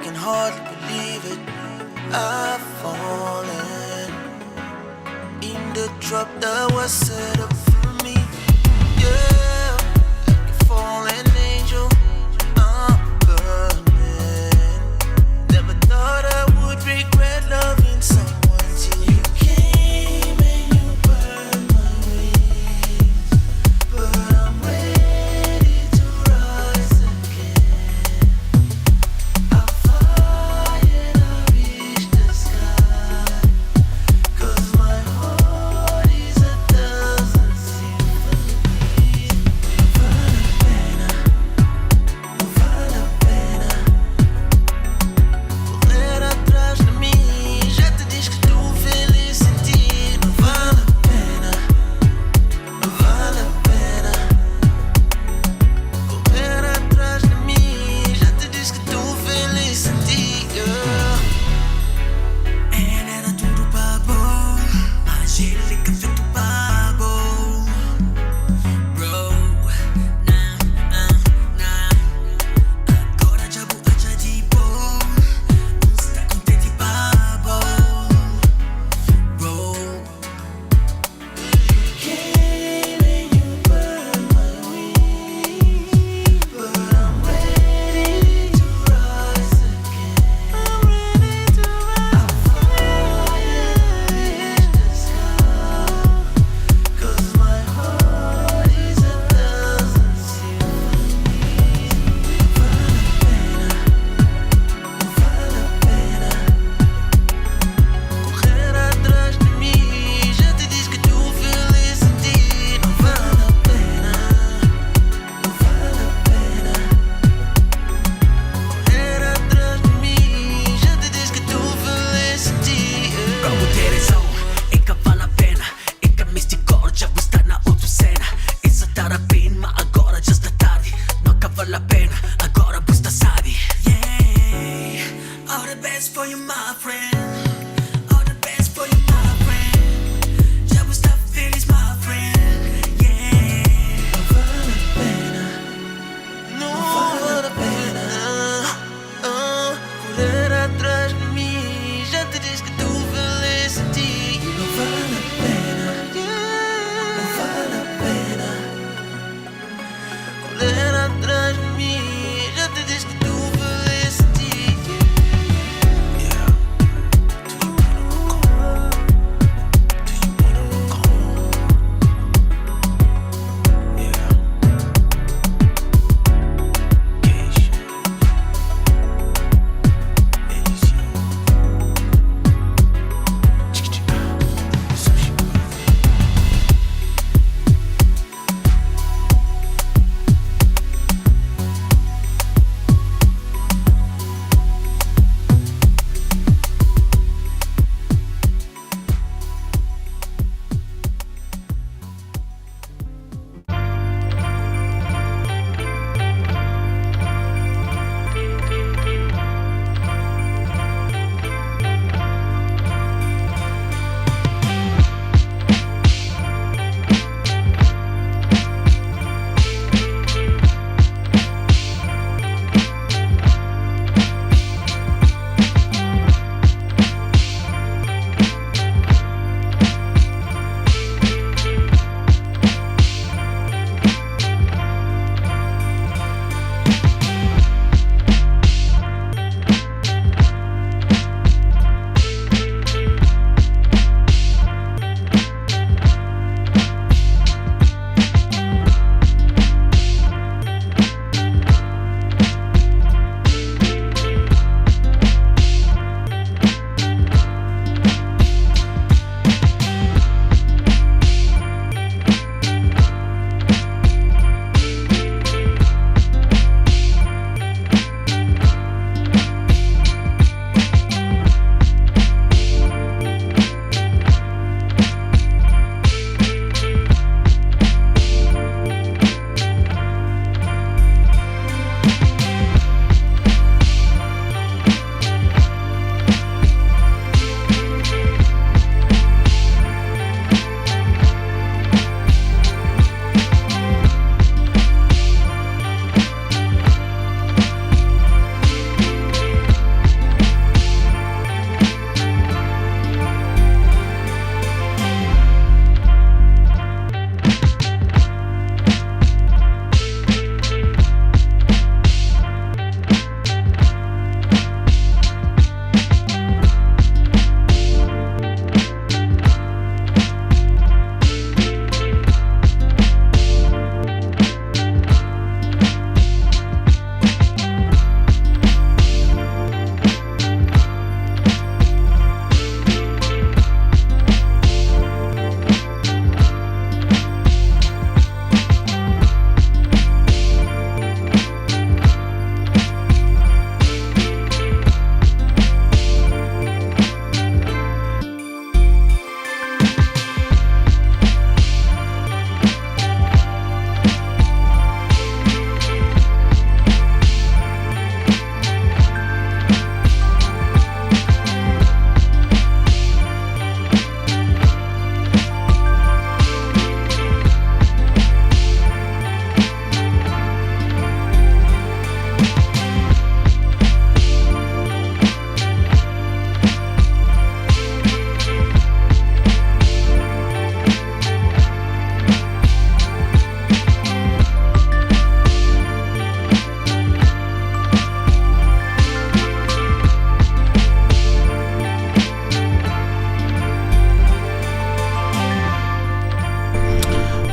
can hardly believe it. I've fallen in the trap that was set up for me. Yeah, like a fallen angel, I'm burning. Never thought I would regret loving someone till you came and you burned my wings. But I'm ready to rise again. I'll fly and I'll reach the sky. 'Cause my heart is 1,000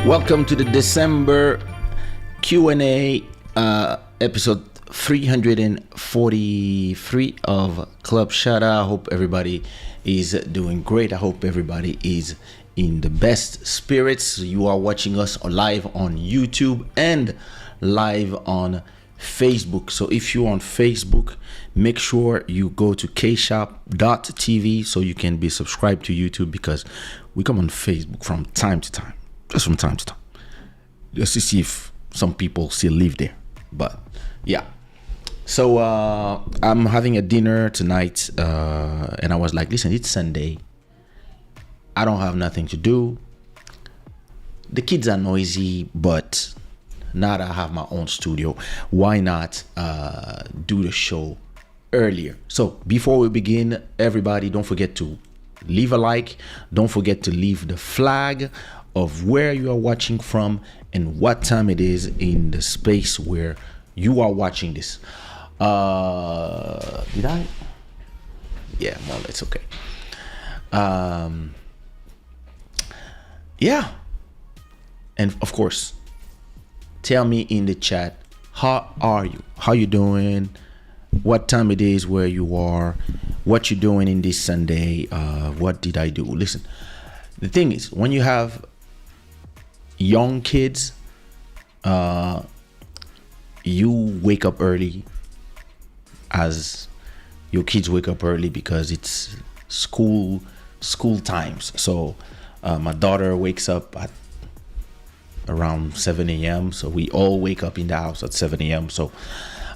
Welcome to the December Q&A episode 343 of Club Shada. I hope everybody is doing great. I hope everybody is in the best spirits. You are watching us live on YouTube and live on Facebook. So if you're on Facebook, make sure you go to kaysha.tv so you can be subscribed to YouTube, because we come on Facebook from time to time, just from time to time, just to see if some people still live there. But yeah, so I'm having a dinner tonight, and I was like, listen, it's Sunday, I don't have nothing to do, the kids are noisy, but now that I have my own studio, why not do the show earlier? So before we begin, everybody, don't forget to leave a like, don't forget to leave the flag of where you are watching from and what time it is in the space where you are watching this. Did I? Yeah, well, it's okay. Yeah, and of course, tell me in the chat, how are you? How you doing? What time it is where you are? What you doing in this Sunday? What did I do? Listen, the thing is, when you have young kids, you wake up early, as your kids wake up early because it's school times. So my daughter wakes up at around 7 a.m. So we all wake up in the house at 7 a.m. So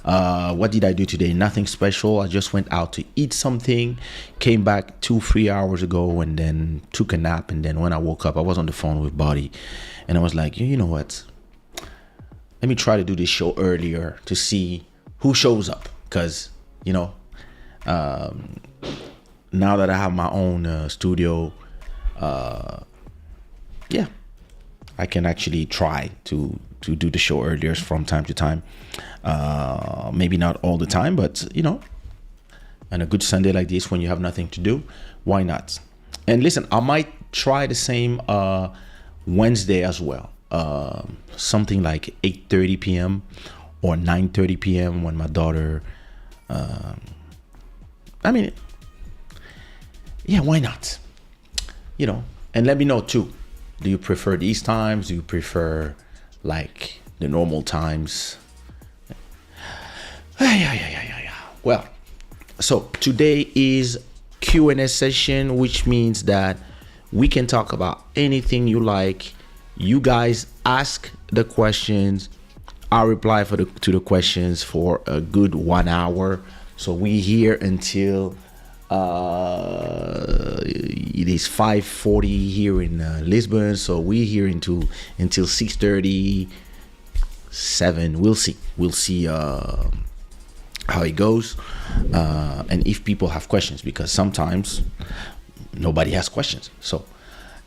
what did I do today? Nothing special. I just went out to eat something, came back 2-3 hours ago, and then took a nap. And then when I woke up, I was on the phone with Buddy, and I was like, you know what? Let me try to do this show earlier to see who shows up. Because, you know, now that I have my own studio, yeah, I can actually try to do the show earlier from time to time. Maybe not all the time, but, you know, on a good Sunday like this, when you have nothing to do, why not? And listen, I might try the same Wednesday as well. Something like 8:30 p.m. or 9:30 p.m. when my daughter, I mean, yeah, why not? You know, and let me know too. Do you prefer these times? Do you prefer like the normal times? Yeah. Well, so today is Q&A session, which means that we can talk about anything you like. You guys ask the questions, I'll reply to the questions for a good 1 hour. So we here until it is 5:40 here in Lisbon. So we here until 6:30, 7. We'll see how it goes, and if people have questions, because sometimes nobody has questions. So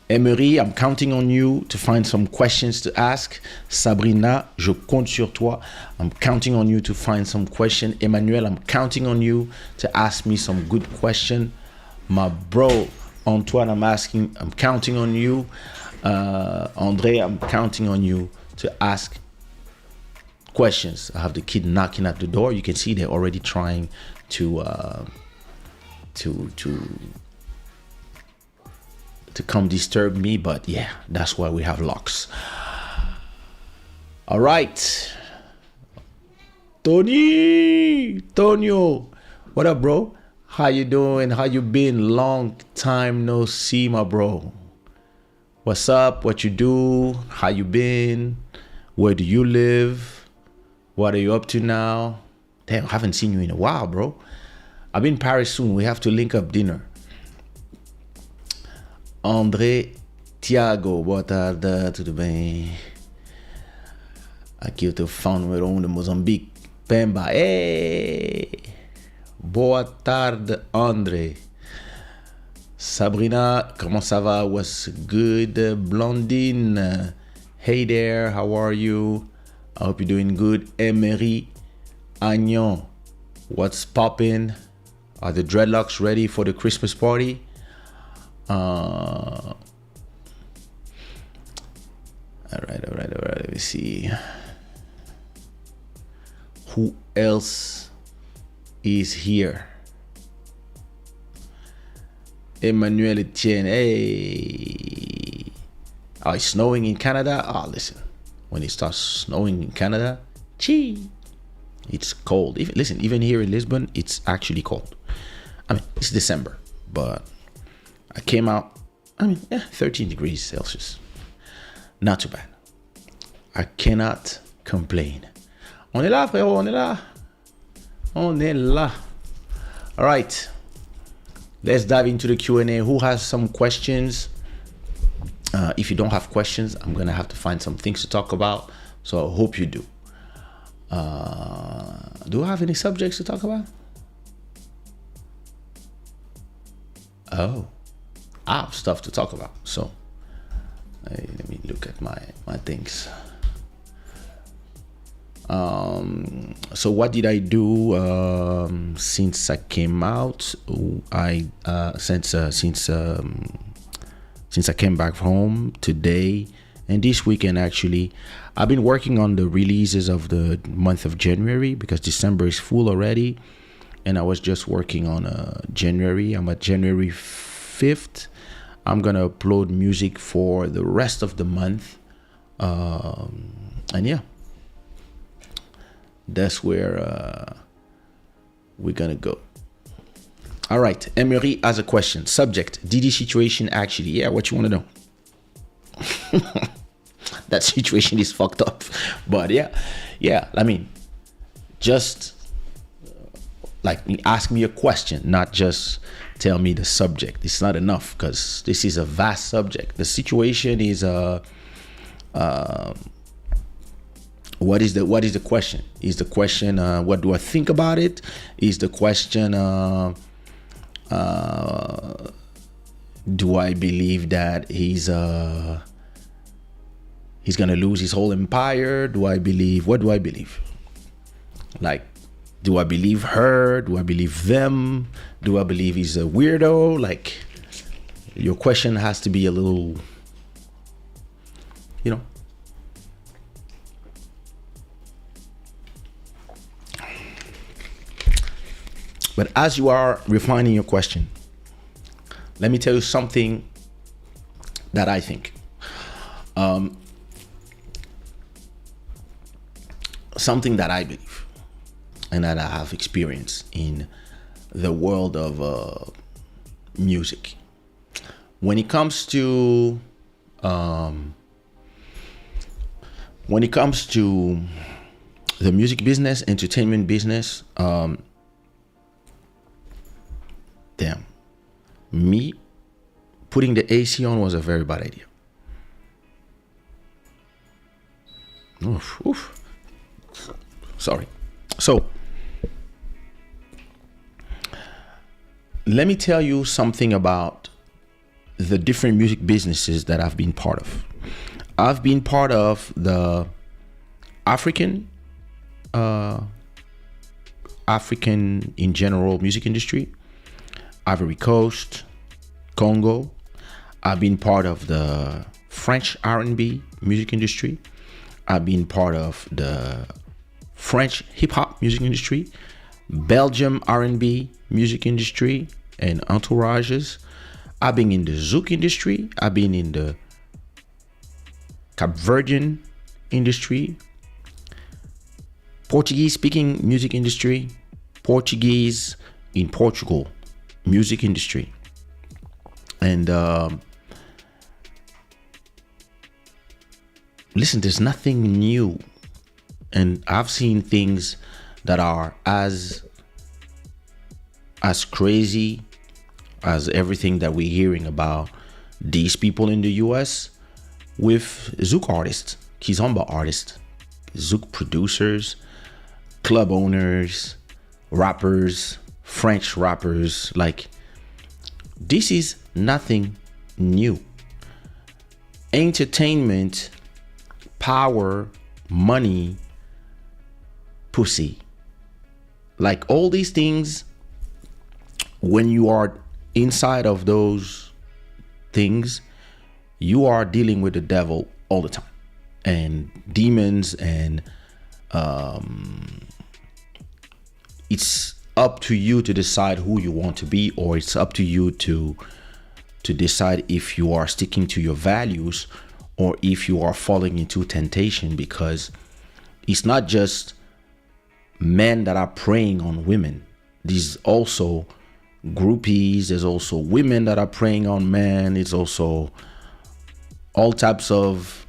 Emery, I'm counting on you to find some questions to ask. Sabrina, je compte sur toi. I'm counting on you to find some question. Emmanuel, I'm counting on you to ask me some good question. My bro, Antoine, I'm counting on you. Andre, I'm counting on you to ask questions. I have the kid knocking at the door. You can see they're already trying to come disturb me, but yeah, that's why we have locks. All right, Tonio, what up, bro? How you doing? How you been? Long time no see, my bro. What's up? What you do? How you been? Where do you live? What are you up to now? Damn, I haven't seen you in a while, bro. I'll be in Paris soon. We have to link up dinner. André Tiago, boa tarde, tudo bem? Aqui o teu fã número 1 de Moçambique, Pemba. Hey! Boa tarde, André. Sabrina, comment ça va? What's good? Blondine, hey there, how are you? I hope you're doing good. Emery, Agnon, what's poppin'? Are the dreadlocks ready for the Christmas party? All right. Let me see. Who else is here? Emmanuel Etienne. Hey. Oh, it's snowing in Canada? Oh, listen. When it starts snowing in Canada, it's cold. Even here in Lisbon, it's actually cold. I mean, it's December, but I came out, 13 degrees Celsius. Not too bad. I cannot complain. On est là, frérot, on est là. On est là. All right. Let's dive into the Q&A. Who has some questions? If you don't have questions, I'm going to have to find some things to talk about. So I hope you do. Do I have any subjects to talk about? Oh, I have stuff to talk about. So let me look at my things. So what did I do since I came out? Since I came back home today and this weekend, actually, I've been working on the releases of the month of January because December is full already, and I was just working on January. I'm at January 5th. I'm gonna upload music for the rest of the month, and yeah. That's where we're gonna go. All right, Emery has a question. Subject: Diddy situation actually? Yeah, what you want to know? That situation is fucked up, but yeah. I mean, just like ask me a question, not just tell me the subject. It's not enough because this is a vast subject. The situation is what is the question? Is the question what do I think about it? Is the question do I believe that he's gonna lose his whole empire? What do I believe? Like, do I believe her? Do I believe them? Do I believe he's a weirdo? Like, your question has to be a little, But as you are refining your question, let me tell you something that I think. Something that I believe and that I have experienced in the world of music. When it comes to the music business, entertainment business, me putting the AC on was a very bad idea. Oof. Sorry. So, let me tell you something about the different music businesses that I've been part of. I've been part of the African in general music industry, Ivory Coast, Congo. I've been part of the French R&B music industry. I've been part of the French hip-hop music industry, Belgium R&B music industry and entourages. I've been in the Zouk industry. I've been in the Cape Verdean industry, Portuguese speaking music industry, Portuguese in Portugal music industry. And listen, there's nothing new. And I've seen things that are as crazy as everything that we're hearing about these people in the US with Zouk artists, Kizomba artists, Zouk producers, club owners, rappers, French rappers. Like, this is nothing new. Entertainment, power, money, pussy. Like, all these things, when you are inside of those things, you are dealing with the devil all the time. and demons, and it's up to you to decide who you want to be, or it's up to you to decide if you are sticking to your values or if you are falling into temptation. Because it's not just men that are preying on women. There's also groupies, there's also women that are preying on men. It's also all types of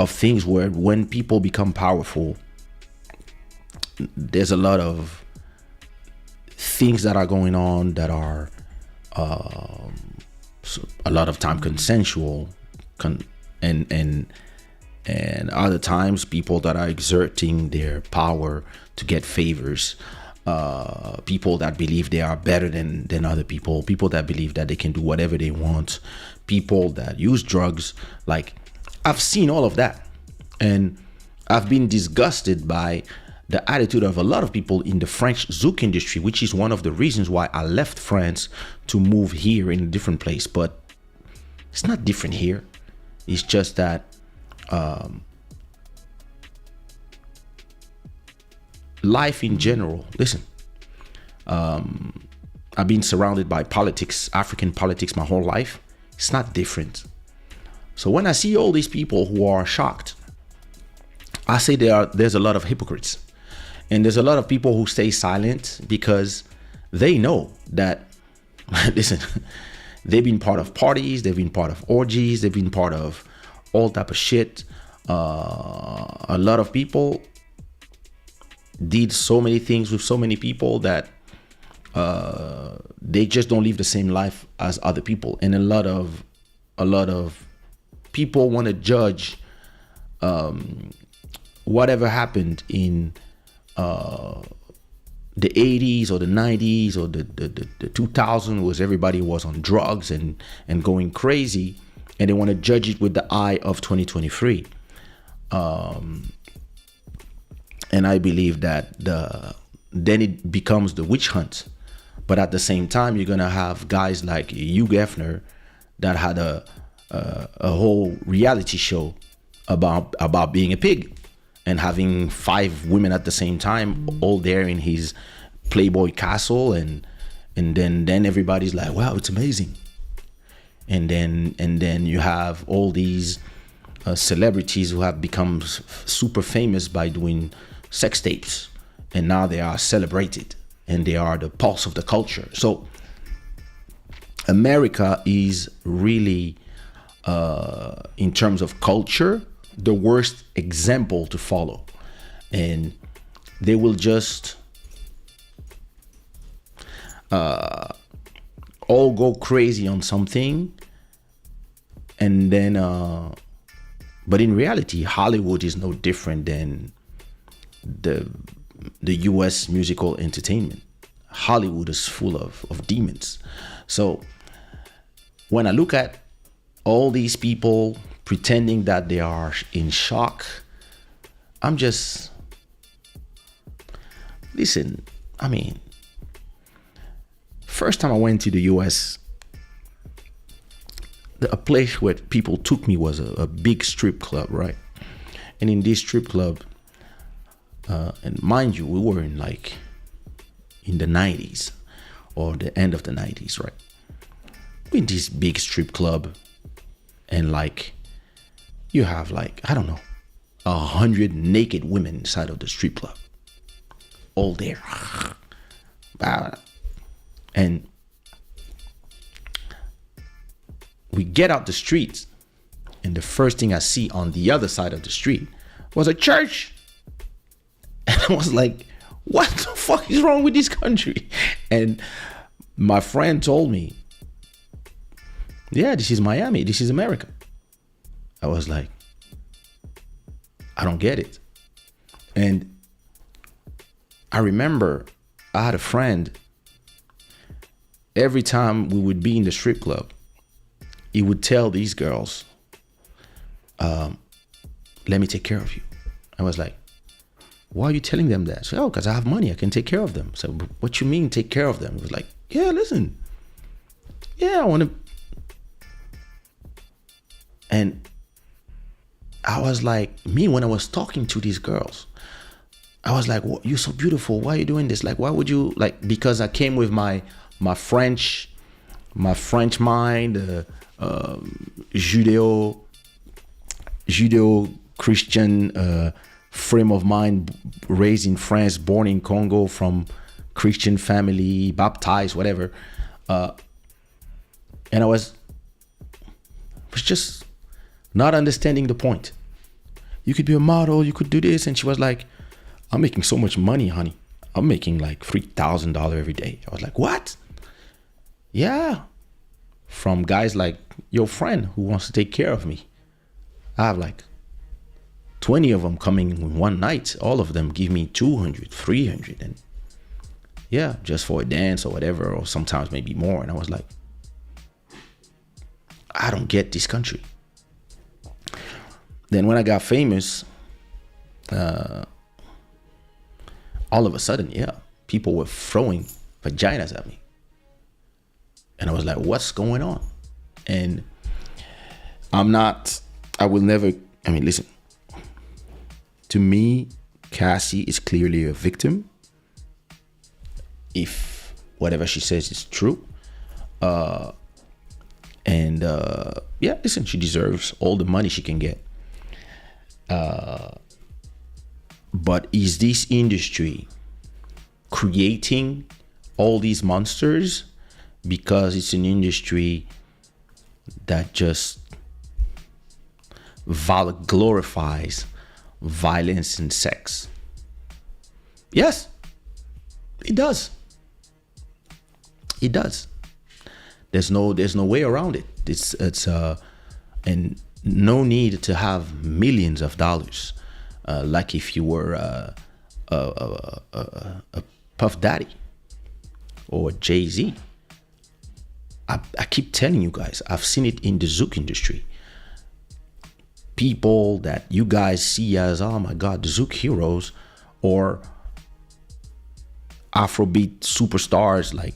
things where when people become powerful, there's a lot of things that are going on that are a lot of time consensual, and other times people that are exerting their power to get favors, people that believe they are better than other people that believe that they can do whatever they want, people that use drugs. Like, I've seen all of that, and I've been disgusted by the attitude of a lot of people in the French zouk industry, which is one of the reasons why I left France to move here in a different place. But it's not different here. It's just that life in general, listen, I've been surrounded by politics, African politics, my whole life. It's not different. So when I see all these people who are shocked, I say there's a lot of hypocrites. And there's a lot of people who stay silent because they know that, listen, they've been part of parties, they've been part of orgies, they've been part of all type of shit. A lot of people did so many things with so many people that they just don't live the same life as other people. And a lot of people want to judge whatever happened in the 80s or the 90s or the 2000s, was everybody was on drugs and going crazy, and they want to judge it with the eye of 2023. And I believe that then it becomes the witch hunt. But at the same time, you're gonna have guys like Hugh Hefner that had a whole reality show about being a pig and having 5 women at the same time, all there in his Playboy castle, and then everybody's like, wow, it's amazing. And then you have all these celebrities who have become super famous by doing sex tapes, and now they are celebrated and they are the pulse of the culture. So America is really, in terms of culture, the worst example to follow. And they will just all go crazy on something, and then but in reality, Hollywood is no different than the US musical entertainment. Hollywood is full of demons. So when I look at all these people pretending that they are in shock, I'm just, listen, I mean, first time I went to the US, a place where people took me was a big strip club, right? And in this strip club, and mind you, we were in the 90s or the end of the 90s, right? We're in this big strip club, and you have I don't know, 100 naked women inside of the strip club, all there. And we get out the streets, and the first thing I see on the other side of the street was a church. And I was like, what the fuck is wrong with this country? And my friend told me, yeah, this is Miami, this is America. I was like, I don't get it. And I remember I had a friend, every time we would be in the strip club, he would tell these girls, let me take care of you. I was like, why are you telling them that? So, because I have money, I can take care of them. So, what you mean take care of them? It was like, yeah, listen. Yeah, I want to. And I was like, me, when I was talking to these girls, I was like, "You're so beautiful. Why are you doing this? Like, why would you like?" Because I came with my French, my French mind, Judeo Christian frame of mind, raised in France, born in Congo, from Christian family, baptized, whatever, and I was just not understanding the point. You could be a model, you could do this, and she was like, "I'm making so much money, honey. I'm making like $3,000 every day." I was like, "What?" "Yeah, from guys like your friend who wants to take care of me. I have like 20 of them coming in one night. All of them give me 200, 300, and yeah, just for a dance or whatever, or sometimes maybe more." And I was like, I don't get this country. Then when I got famous, all of a sudden, yeah, people were throwing vaginas at me. And I was like, what's going on? And I will never, listen, to me, Cassie is clearly a victim. If whatever she says is true. Yeah, listen, she deserves all the money she can get. But is this industry creating all these monsters because it's an industry that just glorifies violence and sex? Yes, it does. It does. There's no way around it. It's and no need to have millions of dollars, like if you were a Puff Daddy or Jay-Z. I keep telling you guys, I've seen it in the Zouk industry. People that you guys see as, oh my God, the Zouk heroes, or Afrobeat superstars, like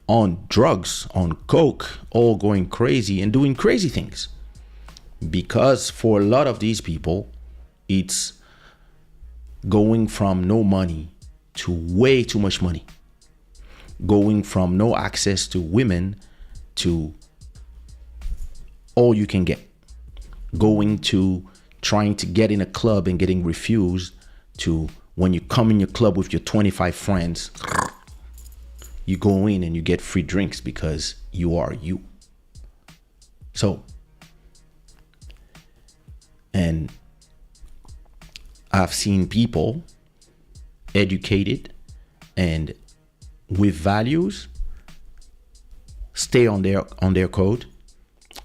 on drugs, on coke, all going crazy and doing crazy things. Because for a lot of these people, it's going from no money to way too much money. Going from no access to women to all you can get. Going to trying to get in a club and getting refused, to when you come in your club with your 25 friends, you go in and you get free drinks because you are you. So, and I've seen people educated and with values stay on their code,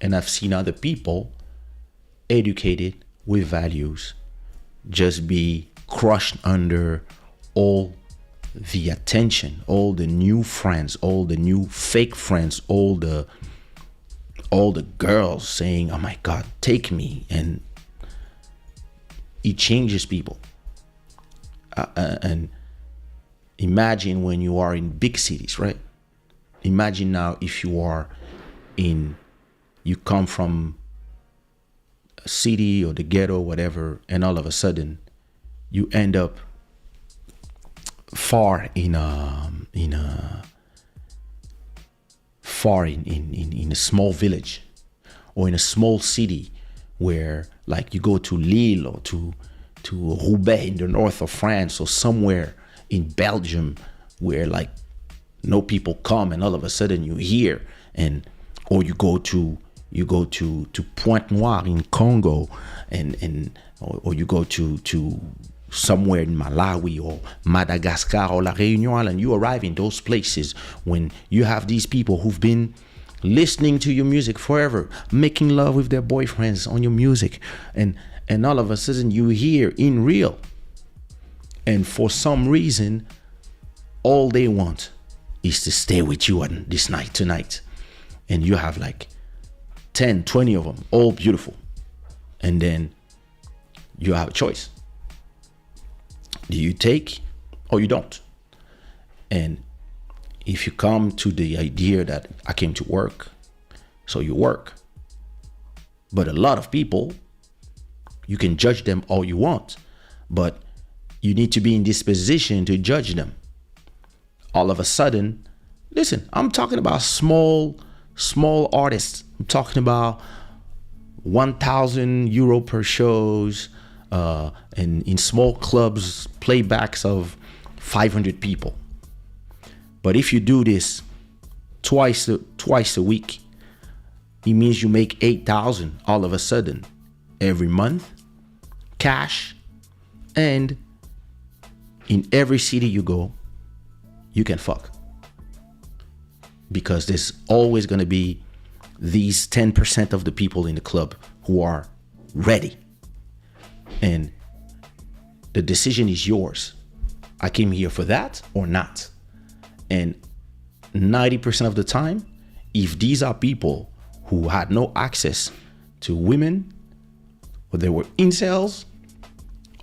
and I've seen other people educated with values just be crushed under all the attention, all the new friends, all the new fake friends, all the girls saying, oh my God, take me. And it changes people. And imagine when you are in big cities, right? Imagine now if you come from a city or the ghetto, whatever, and all of a sudden you end up far in a small village or in a small city, where like you go to Lille or to Roubaix in the north of France, or somewhere in Belgium where like no people come, and all of a sudden you hear, or you go to Pointe Noire in Congo, or you go to somewhere in Malawi or Madagascar or La Réunion Island. You arrive in those places when you have these people who've been listening to your music forever, making love with their boyfriends on your music, and all of a sudden you hear in real, and for some reason all they want is to stay with you on this night tonight, and you have like 10, 20 of them, all beautiful, and then you have a choice. Do you take or you don't? And if you come to the idea that I came to work, so you work. But a lot of people You can judge them all you want, but you need to be in this position to judge them. All of a sudden, listen, I'm talking about small artists. I'm talking about 1,000 euro per shows, and in small clubs, playbacks of 500 people. But if you do this twice a week, it means you make 8,000 all of a sudden every month, cash, and in every city you go, you can fuck. Because there's always going to be these 10% of the people in the club who are ready. And the decision is yours. I came here for that or not. And 90% of the time, if these are people who had no access to women, or they were incels,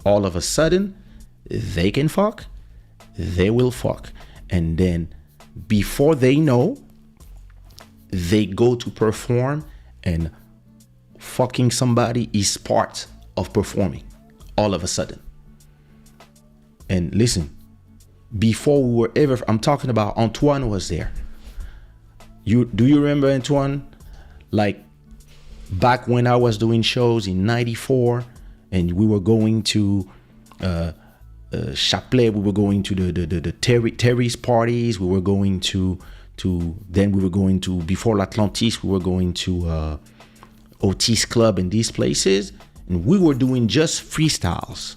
all of a sudden, they can fuck, they will fuck. And then before they know, they go to perform, and fucking somebody is part of performing all of a sudden. And listen, before we were ever, I'm talking about Antoine was there. Do you remember Antoine? Like back when I was doing shows in 94 and we were going to Chapelet, we were going to the Terry's parties, we were going to then we were going to, before l'Atlantis, we were going to Otis Club and these places, and we were doing just freestyles.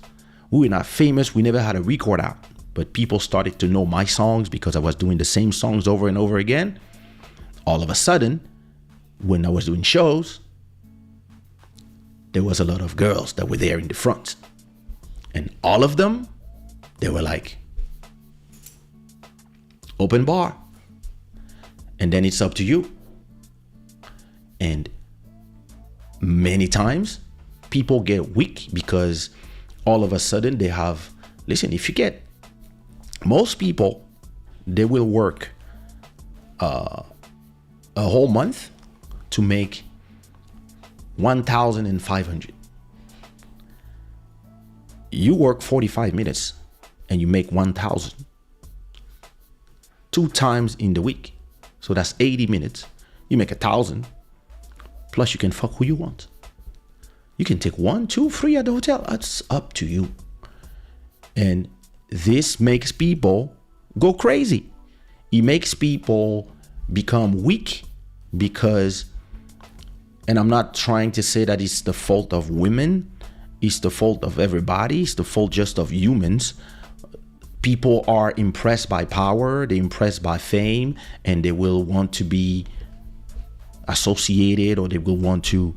We were not famous, we never had a record out, but people started to know my songs because I was doing the same songs over and over again. All of a sudden, when I was doing shows, there was a lot of girls that were there in the front. And all of them, they were like, open bar. And then it's up to you. And many times, people get weak because all of a sudden they have, listen, if you get, most people, they will work a whole month to make 1,500. You work 45 minutes and you make 1,000 2 times in the week. So that's 80 minutes. You make 1,000. Plus you can fuck who you want. You can take 1, 2, 3 at the hotel. It's up to you. And this makes people go crazy. It makes people become weak because, and I'm not trying to say that it's the fault of women. It's the fault of everybody. It's the fault just of humans. People are impressed by power, they're impressed by fame, and they will want to be associated, or they will want to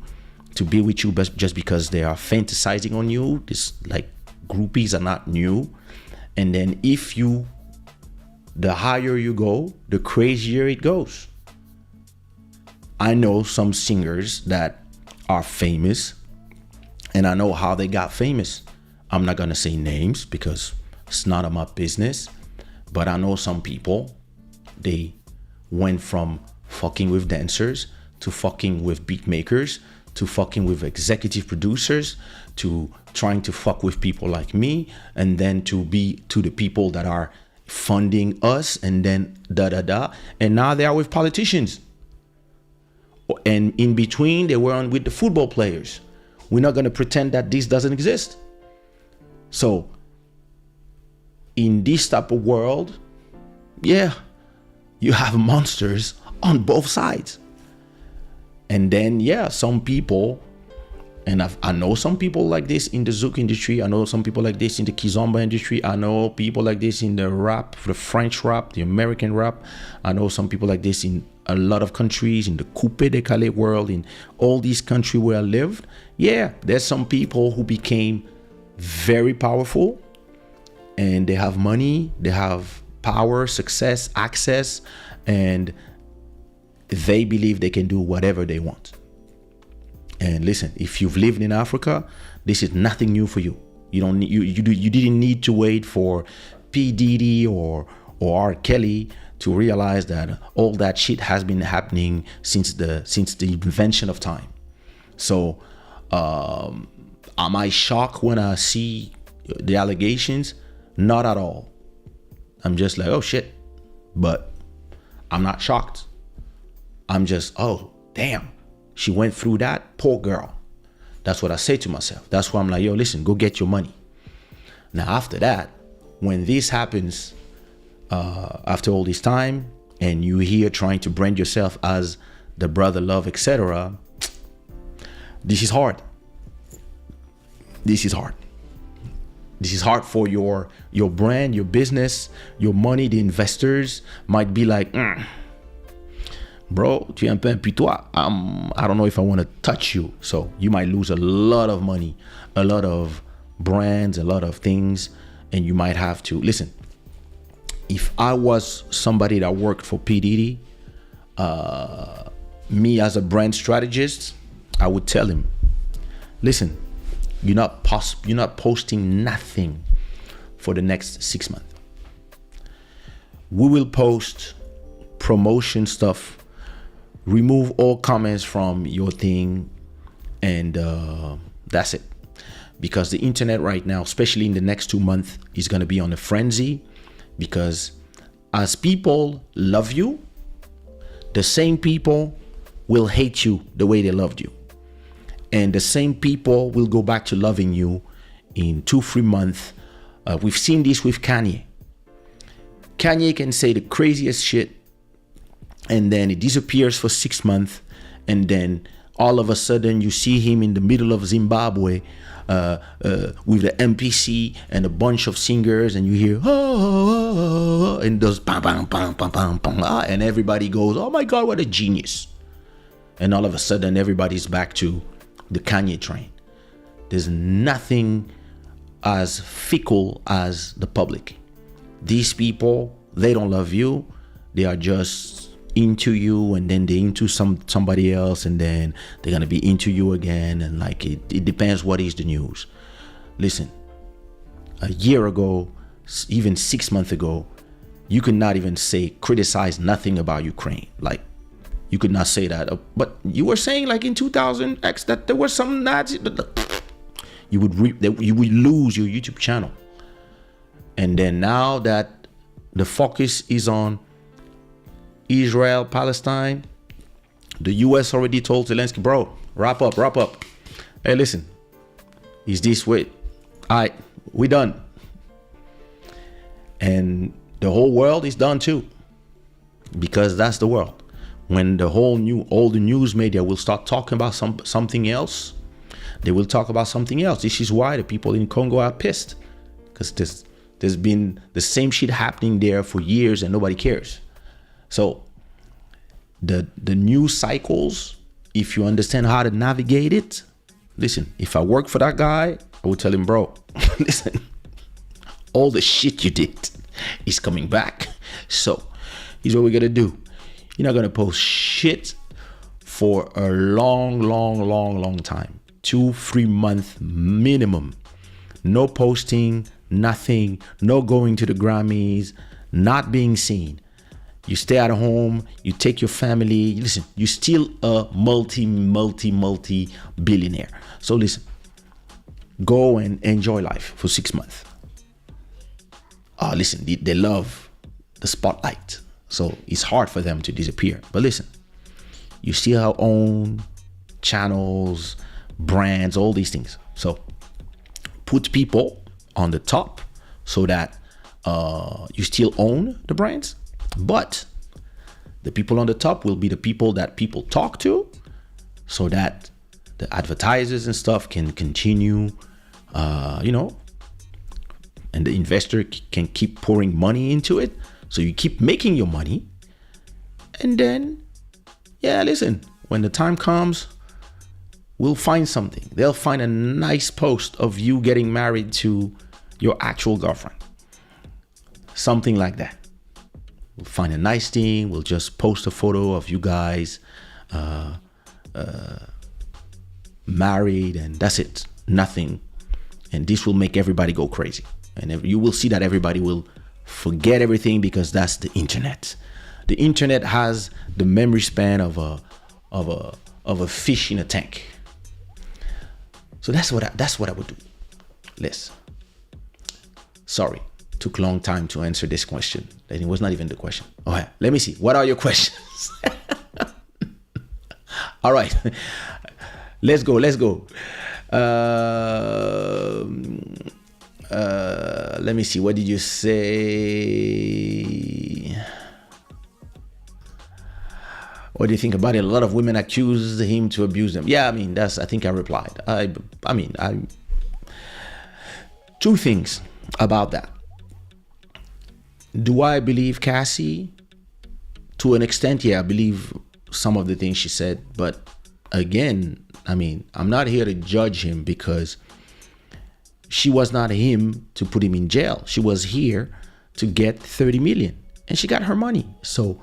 be with you just because they are fantasizing on you. This, like, groupies are not new. And then the higher you go, the crazier it goes. I know some singers that are famous, and I know how they got famous. I'm not gonna say names because it's none of my business, but I know some people, they went from fucking with dancers to fucking with beat makers to fucking with executive producers to trying to fuck with people like me, and then to be to the people that are funding us, and then and now they are with politicians. And in between, they were on with the football players. We're not going to pretend that this doesn't exist. So in this type of world, yeah, you have monsters on both sides. And then, yeah, some people, and I know some people like this in the Zouk industry. I know some people like this in the Kizomba industry. I know people like this in the rap, the French rap, the American rap. I know some people like this in a lot of countries, in the coupe décalé world, in all these countries where I lived. Yeah, there's some people who became very powerful, and they have money, they have power, success, access, and they believe they can do whatever they want. And listen, if you've lived in Africa, this is nothing new for you. You don't need, you didn't need to wait for P. Diddy or R. Kelly to realize that all that shit has been happening since the invention of time. So Am I shocked when I see the allegations? Not at all. I'm just like, oh shit. But I'm not shocked. I'm just, oh, damn. She went through that. Poor girl. That's what I say to myself. That's why I'm like, yo, listen, go get your money. Now, after that, when this happens, after all this time, and you here trying to brand yourself as the brother love, etc., this is hard. This is hard. This is hard for your brand, your business, your money. The investors might be like, bro, tu es un peu imputois. I don't know if I want to touch you. So you might lose a lot of money, a lot of brands, a lot of things, and you might have to listen. If I was somebody that worked for P. Diddy, me as a brand strategist, I would tell him, listen, you're not posting nothing for the next 6 months. We will post promotion stuff, remove all comments from your thing, and that's it. Because the internet right now, especially in the next 2 months, is going to be on a frenzy. Because as people love you, the same people will hate you the way they loved you. And the same people will go back to loving you in 2-3 months. We've seen this with Kanye. Kanye can say the craziest shit, and then it disappears for 6 months, and then all of a sudden you see him in the middle of Zimbabwe with the MPC and a bunch of singers, and you hear and those bam bam bam bam bam bam, and everybody goes, oh my god, what a genius. And all of a sudden everybody's back to the Kanye train. There's nothing as fickle as the public. These people, they don't love you. They are just into you, and then they into somebody else, and then they're gonna be into you again, and like it depends what is the news. Listen, a year ago, even 6 months ago, you could not even criticize nothing about Ukraine. Like, you could not say that. But you were saying like in 2000X that there was some Nazi. You would lose your YouTube channel. And then now that the focus is on Israel, Palestine, the US already told Zelensky, bro, wrap up. Hey, listen, is this way? We done. And the whole world is done too. Because that's the world. When all the news media will start talking about something else, they will talk about something else. This is why the people in Congo are pissed, because there's been the same shit happening there for years and nobody cares. So the news cycles, if you understand how to navigate it, listen, if I work for that guy, I would tell him, bro, listen, all the shit you did is coming back. So here's what we're gonna do. You're not gonna post shit for a long time. 2-3 months minimum. No posting, nothing, no going to the Grammys, not being seen. You stay at home, you take your family. Listen, you're still a multi billionaire. So listen, go and enjoy life for 6 months. Listen, they love the spotlight. So it's hard for them to disappear. But listen, you still own channels, brands, all these things. So put people on the top so that you still own the brands. But the people on the top will be the people that people talk to, so that the advertisers and stuff can continue, and the investor can keep pouring money into it. So you keep making your money, and then, listen, when the time comes, we'll find something. They'll find a nice post of you getting married to your actual girlfriend. Something like that. We'll find a nice thing. We'll just post a photo of you guys married, and that's it. Nothing. And this will make everybody go crazy. And you will see that everybody will forget everything, because that's the internet. The internet has the memory span of a fish in a tank. So that's what I would do. Listen. Sorry, took a long time to answer this question. And it was not even the question. Okay, let me see. What are your questions? All right, let's go. Let me see. What did you say? What do you think about it? A lot of women accuse him to abuse them. Yeah, I mean, I think I replied. I mean, two things about that. Do I believe Cassie? To an extent, yeah, I believe some of the things she said. But again, I mean, I'm not here to judge him because she was not him to put him in jail. She was here to get 30 million and she got her money. So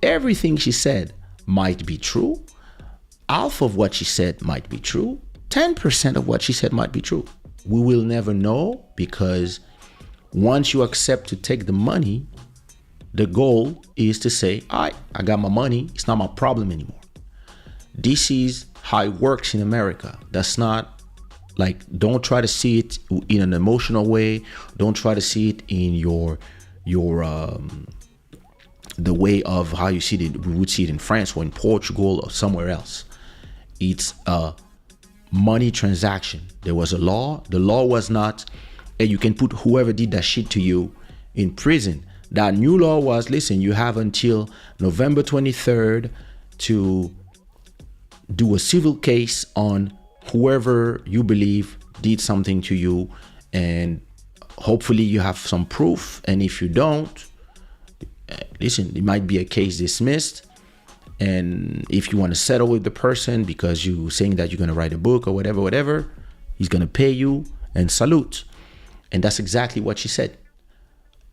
everything she said might be true. Half of what she said might be true. 10% of what she said might be true. We will never know because once you accept to take the money, the goal is to say, all right, I got my money. It's not my problem anymore. This is how it works in America. That's not like, don't try to see it in an emotional way. Don't try to see it in your the way of how you see it. We would see it in France or in Portugal or somewhere else. It's a money transaction. There was a law. The law was not, hey, you can put whoever did that shit to you in prison. That new law was, listen, you have until November 23rd to do a civil case on whoever you believe did something to you, and hopefully you have some proof. And if you don't, listen, it might be a case dismissed. And if you want to settle with the person because you saying that you're going to write a book or whatever, he's going to pay you and salute. And that's exactly what she said.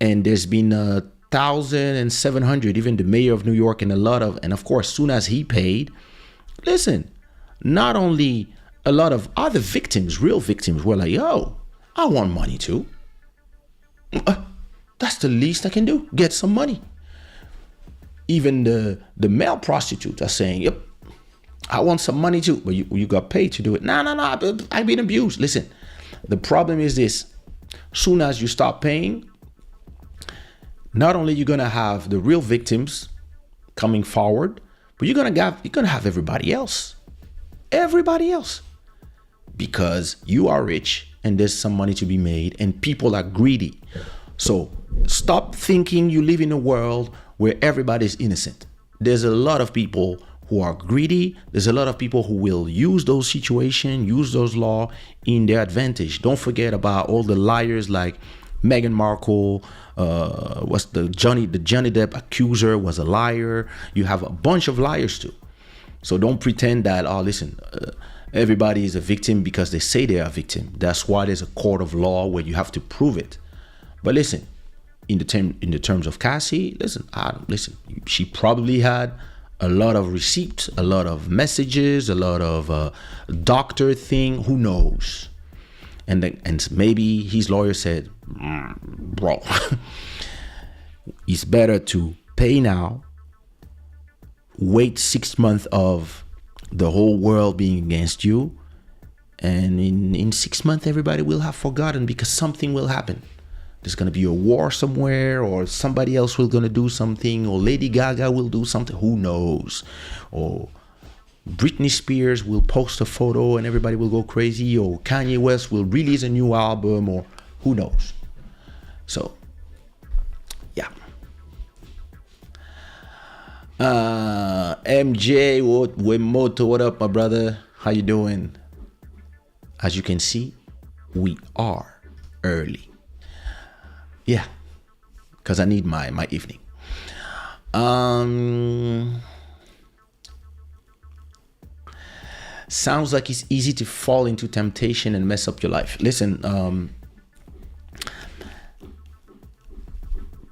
And there's been 1,700, even the mayor of New York, and of course, soon as he paid, listen, not only a lot of other victims, real victims, were like, yo, I want money too. That's the least I can do, get some money. Even the male prostitutes are saying, yep, I want some money too. But you got paid to do it. No, I've been abused. Listen, the problem is this. Soon as you stop paying, not only you're gonna have the real victims coming forward, but you're gonna have everybody else. Everybody else. Because you are rich and there's some money to be made and people are greedy. So stop thinking you live in a world where everybody's innocent. There's a lot of people who are greedy. There's a lot of people who will use those situations, use those laws in their advantage. Don't forget about all the liars like Meghan Markle, was the Johnny Depp accuser was a liar. You have a bunch of liars too. So don't pretend that, everybody is a victim because they say they are a victim. That's why there's a court of law where you have to prove it. But listen, in the terms of Cassie, she probably had a lot of receipts, a lot of messages, a lot of doctor thing. Who knows? And maybe his lawyer said, bro, it's better to pay now, wait 6 months of the whole world being against you, and in 6 months everybody will have forgotten because something will happen. There's going to be a war somewhere, or somebody else will going to do something, or Lady Gaga will do something. Who knows? Or Britney Spears will post a photo and everybody will go crazy, or Kanye West will release a new album, or who knows? So, yeah. MJ Wemoto, what up, my brother? How you doing? As you can see, we are early. Yeah, because I need my evening. Sounds like it's easy to fall into temptation and mess up your life. Listen,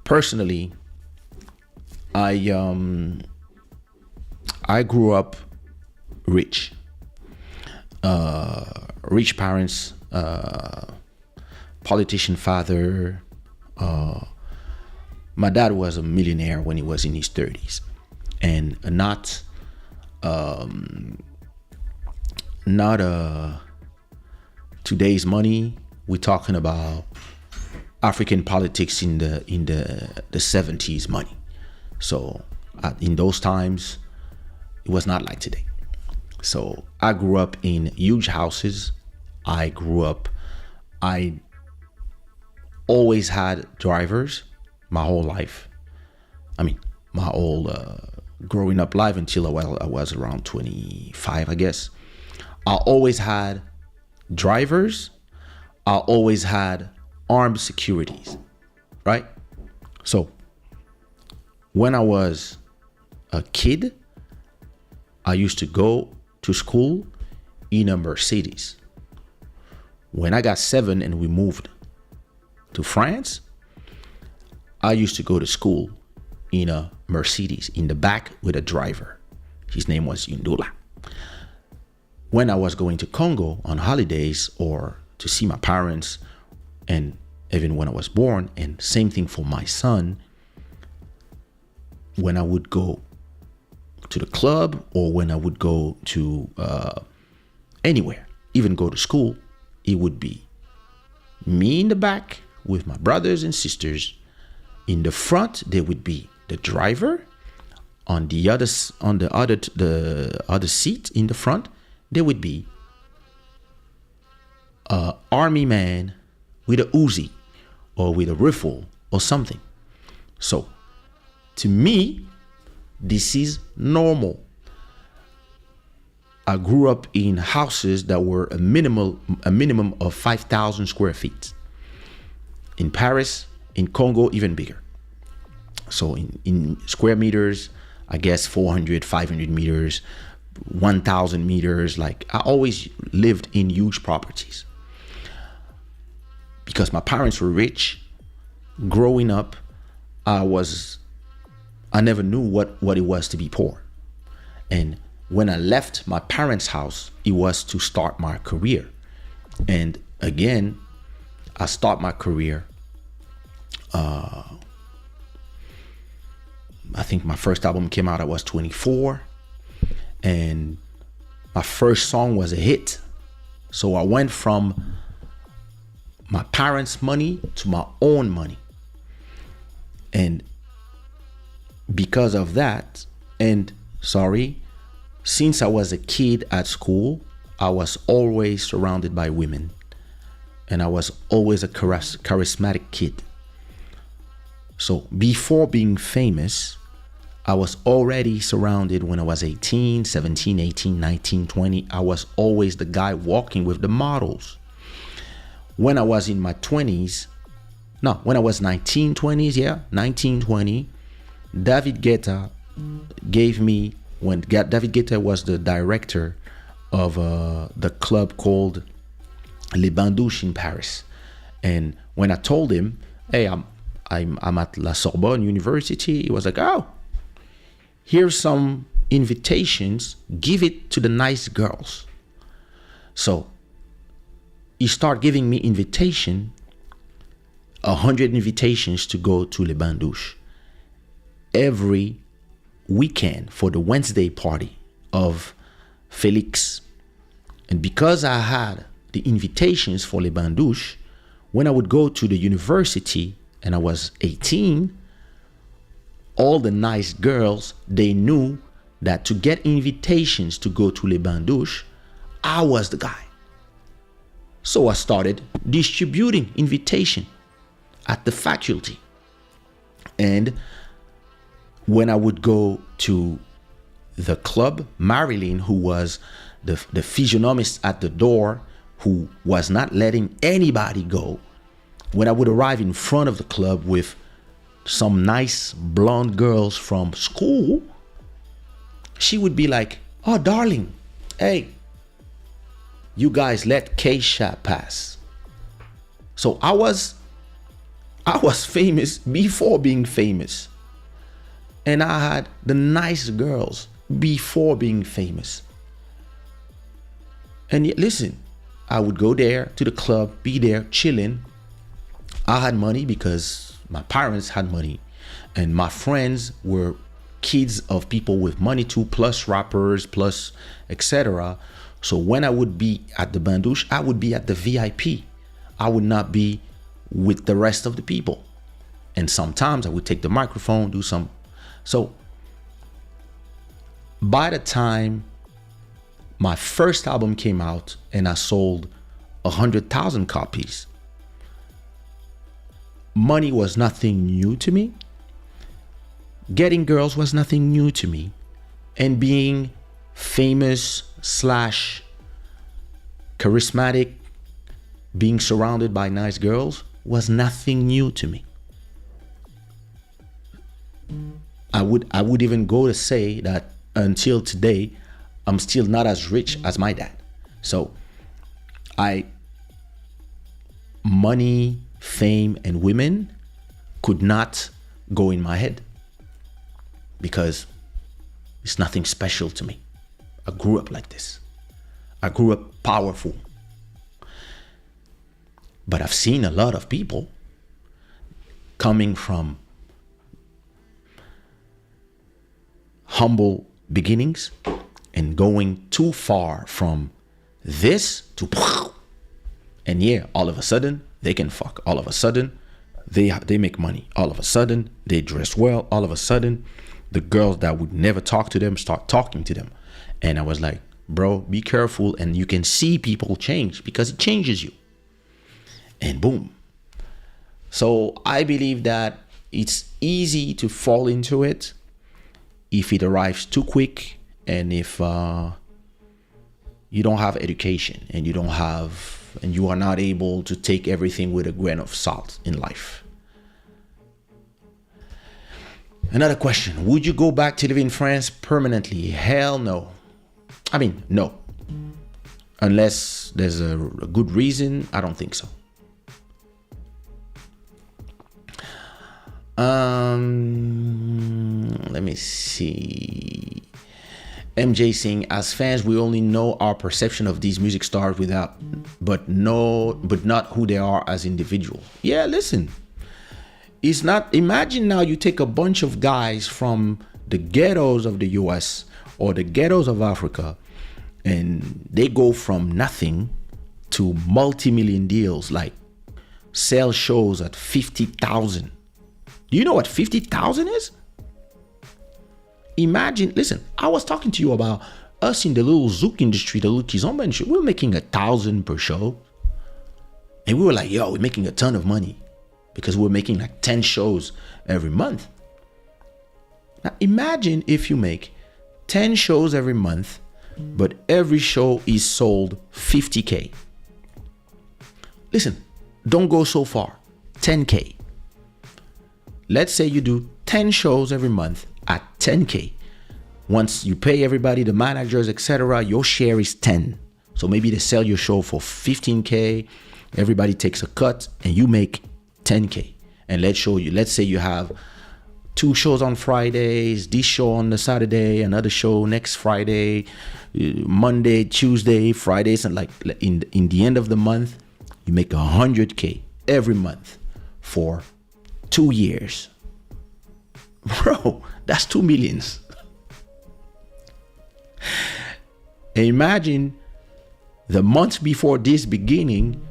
personally, I grew up rich. Rich parents, politician father. My dad was a millionaire when he was in his 30s, and not a today's money, we're talking about African politics in the 70s money. So in those times, it was not like today. So I grew up in huge houses. I always had drivers my whole life. I mean, my whole growing up life until I was around 25, I guess. I always had drivers. I always had armed securities, right? So when I was a kid, I used to go to school in a Mercedes. When I got 7 and we moved to France, I used to go to school in a Mercedes in the back with a driver. His name was Yundula. When I was going to Congo on holidays or to see my parents, and even when I was born, and same thing for my son, when I would go to the club or when I would go to anywhere, even go to school, it would be me in the back with my brothers and sisters. In the front, there would be the driver. On the other seat in the front, there would be an army man with a Uzi or with a rifle or something. So, to me, this is normal. I grew up in houses that were a minimum of 5,000 square feet. In Paris, in Congo, even bigger. So in square meters, I guess 400, 500 meters, 1,000 meters. Like, I always lived in huge properties. Because my parents were rich, growing up, I never knew what it was to be poor. And when I left my parents' house, it was to start my career. And again, I start my career. I think my first album came out, I was 24. And my first song was a hit. So I went from my parents' money to my own money. And because of that, since I was a kid at school, I was always surrounded by women. And I was always a charismatic kid. So before being famous, I was already surrounded when I was 18, 17, 18, 19, 20. I was always the guy walking with the models. When I was in my 20s, when I was 19, 20, David Guetta gave me, when David Guetta was the director of the club called Les Bandouches in Paris. And when I told him, hey, I'm at La Sorbonne University, he was like, oh, here's some invitations, give it to the nice girls. So he started giving me 100 invitations to go to Les Bandouches every weekend for the Wednesday party of Felix. And because I had the invitations for Les Bandouches, when I would go to the university and I was 18, all the nice girls, they knew that to get invitations to go to Les Bandouches, I was the guy. So I started distributing invitation at the faculty. And when I would go to the club, Marilyn, who was the physiognomist at the door, who was not letting anybody go, when I would arrive in front of the club with some nice blonde girls from school, she would be like, oh, darling, hey, you guys let Kaysha pass. So I was famous before being famous. And I had the nice girls before being famous. And yet, listen, I would go there to the club, be there chilling. I had money because my parents had money. And my friends were kids of people with money too, plus rappers, plus etc. So when I would be at the bandouche, I would be at the VIP. I would not be with the rest of the people. And sometimes I would take the microphone, do some. So by the time my first album came out and I sold 100,000 copies, money was nothing new to me. Getting girls was nothing new to me. And being famous slash charismatic, being surrounded by nice girls was nothing new to me. I would even go to say that until today, I'm still not as rich as my dad. So money, fame, and women could not go in my head because it's nothing special to me. I grew up like this. I grew up powerful. But I've seen a lot of people coming from humble beginnings and going too far from this to, and yeah, all of a sudden they can fuck. All of a sudden they make money. All of a sudden they dress well. All of a sudden the girls that would never talk to them start talking to them. And I was like, bro, be careful. And you can see people change because it changes you. And boom. So I believe that it's easy to fall into it if it arrives too quick, and if you don't have education and you are not able to take everything with a grain of salt in life. Another question: would you go back to live in France permanently? Hell no. I mean, no. Unless there's a good reason, I don't think so. Let me see. MJ saying, as fans, we only know our perception of these music stars but not who they are as individuals. Yeah, listen. It's not, imagine now you take a bunch of guys from the ghettos of the US or the ghettos of Africa, and they go from nothing to multi-million deals, like sell shows at 50,000. Do you know what 50,000 is? Imagine, listen, I was talking to you about us in the little Zouk industry, the little Kizomba industry. We were making 1,000 per show. And we were like, yo, we're making a ton of money because we're making like 10 shows every month. Now imagine if you make 10 shows every month, but every show is sold 50K. Listen, don't go so far. 10K. Let's say you do 10 shows every month at 10K. Once you pay everybody, the managers, etc., your share is 10. So maybe they sell your show for 15K. Everybody takes a cut and you make 10K. And let's say you have 2 shows on Fridays, this show on the Saturday, another show next Friday, Monday, Tuesday, Fridays, and like in the end of the month, you make 100K every month for 2 years. Bro, that's 2 million. Imagine the months before this beginning,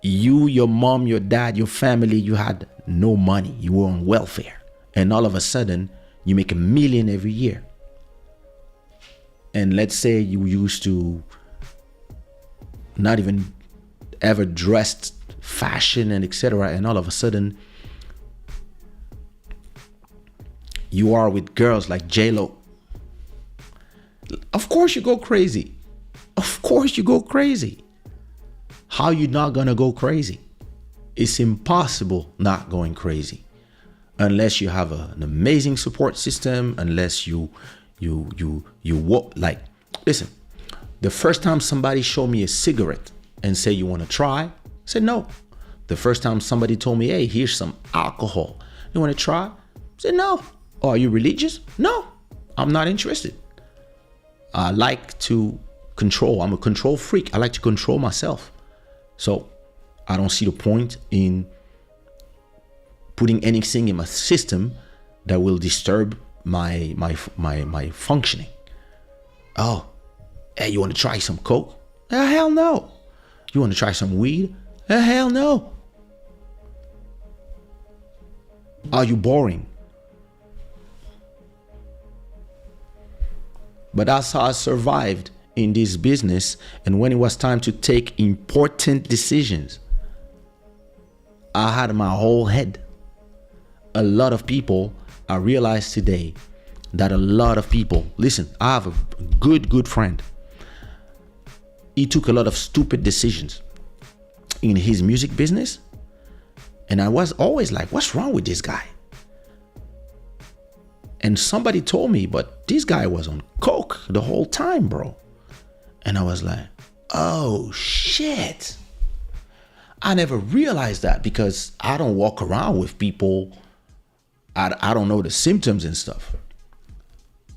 you, your mom, your dad, your family, you had no money. You were on welfare. And all of a sudden, you make 1 million every year. And let's say you used to not even ever dressed fashion and etc. And all of a sudden, you are with girls like J-Lo. Of course you go crazy. Of course you go crazy. How you not gonna go crazy? It's impossible not going crazy. Unless you have an amazing support system, unless you walk like, listen, the first time somebody showed me a cigarette and say, you want to try? I said no. The first time somebody told me, hey, here's some alcohol, you want to try? I said no. Oh, are you religious? No, I'm not interested. I like to control. I'm a control freak. I like to control myself. So I don't see the point in putting anything in my system that will disturb my functioning. Oh, Hey, you want to try some coke? Hell no. You want to try some weed? Hell no. Are you boring? But that's how I survived in this business. And when it was time to take important decisions, I had my whole head. A lot of people, I realize today that a lot of people, listen, I have a good friend. He took a lot of stupid decisions in his music business. And I was always like, what's wrong with this guy? And somebody told me, but this guy was on coke the whole time, bro. And I was like, oh shit. I never realized that because I don't walk around with people. I don't know the symptoms and stuff.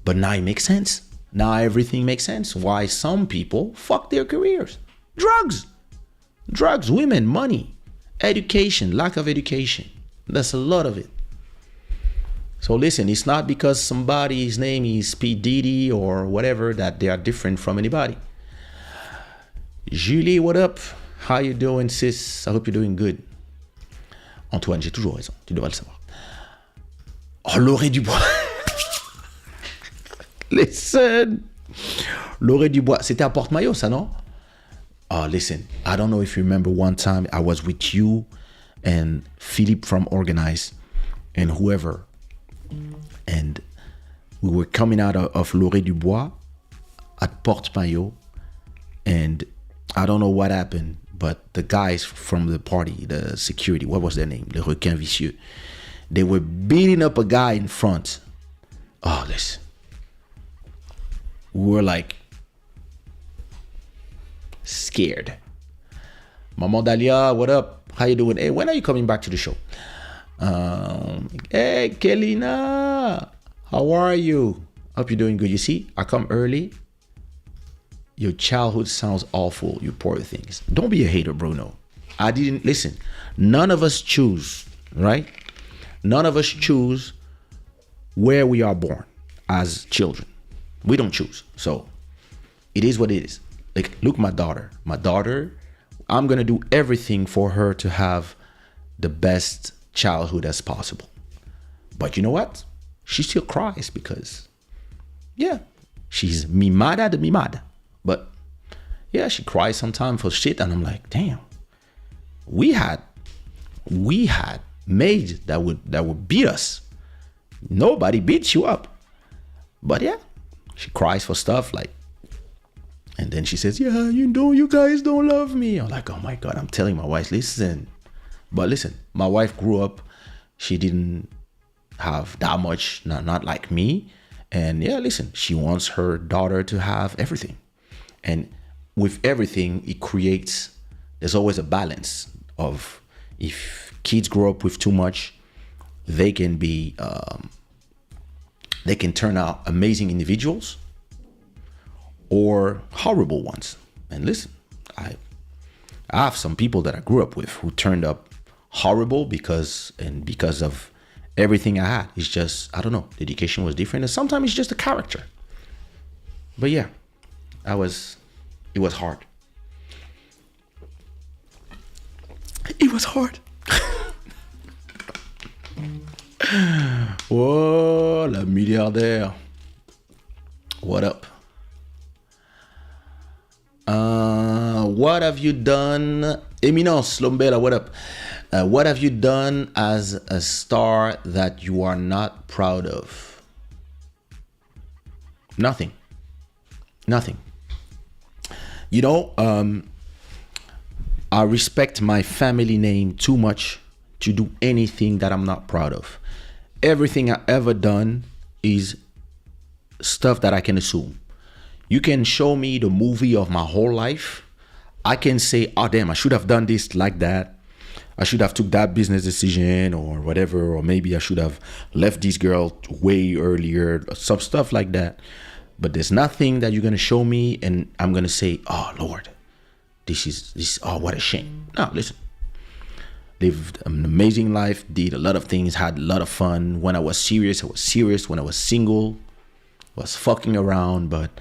But now it makes sense. Now everything makes sense. Why some people fuck their careers. Drugs, women, money, education, lack of education. That's a lot of it. So listen, it's not because somebody's name is P. Diddy or whatever that they are different from anybody. Julie, what up? How you doing, sis? I hope you're doing good. Antoine, j'ai toujours raison. Tu devrais le savoir. Oh, l'oreille du bois. Listen. L'oreille du bois. C'était à Porte-Maillot, ça, non? Oh, listen. I don't know if you remember one time I was with you and Philippe from Organize and whoever. And we were coming out of l'oreille du bois at Porte-Maillot. And I don't know what happened, but the guys from the party, the security, what was their name? Les requins vicieux. They were beating up a guy in front. Oh, listen. We were like scared. Maman Dalia, what up? How you doing? Hey, when are you coming back to the show? Hey, Kelina, how are you? Hope you're doing good. You see, I come early. Your childhood sounds awful, you poor things. Don't be a hater, Bruno. I didn't, listen, none of us choose, right? None of us choose where we are born as children. We don't choose. So it is what it is. Like, look, my daughter, I'm going to do everything for her to have the best childhood as possible. But you know what? She still cries because, yeah, she's mimada de mimada. But yeah, she cries sometimes for shit. And I'm like, damn, we had maids that would beat us. Nobody beats you up. But yeah, she cries for stuff like, and then she says, yeah, you guys don't love me. I'm like, oh my God, I'm telling my wife, listen. But listen, my wife grew up, she didn't have that much, not like me. And yeah, listen, she wants her daughter to have everything. And with everything, it creates, there's always a balance of, if kids grow up with too much, they can be, they can turn out amazing individuals or horrible ones. And listen, I have some people that I grew up with who turned up horrible because of everything I had. It's just, I don't know, the education was different. And sometimes it's just a character. But yeah, it was hard. It was hard. Oh, la milliardaire. What up? What have you done? Eminence Lombera, what up? What have you done as a star that you are not proud of? Nothing. You know, I respect my family name too much to do anything that I'm not proud of. Everything I ever done is stuff that I can assume. You can show me the movie of my whole life. I can say, oh damn, I should have done this like that. I should have took that business decision or whatever, or maybe I should have left this girl way earlier, some stuff like that. But there's nothing that you're gonna show me and I'm gonna say, oh Lord, this, oh, what a shame. No, listen. Lived an amazing life, did a lot of things, had a lot of fun. When I was serious, I was serious. When I was single, I was fucking around, but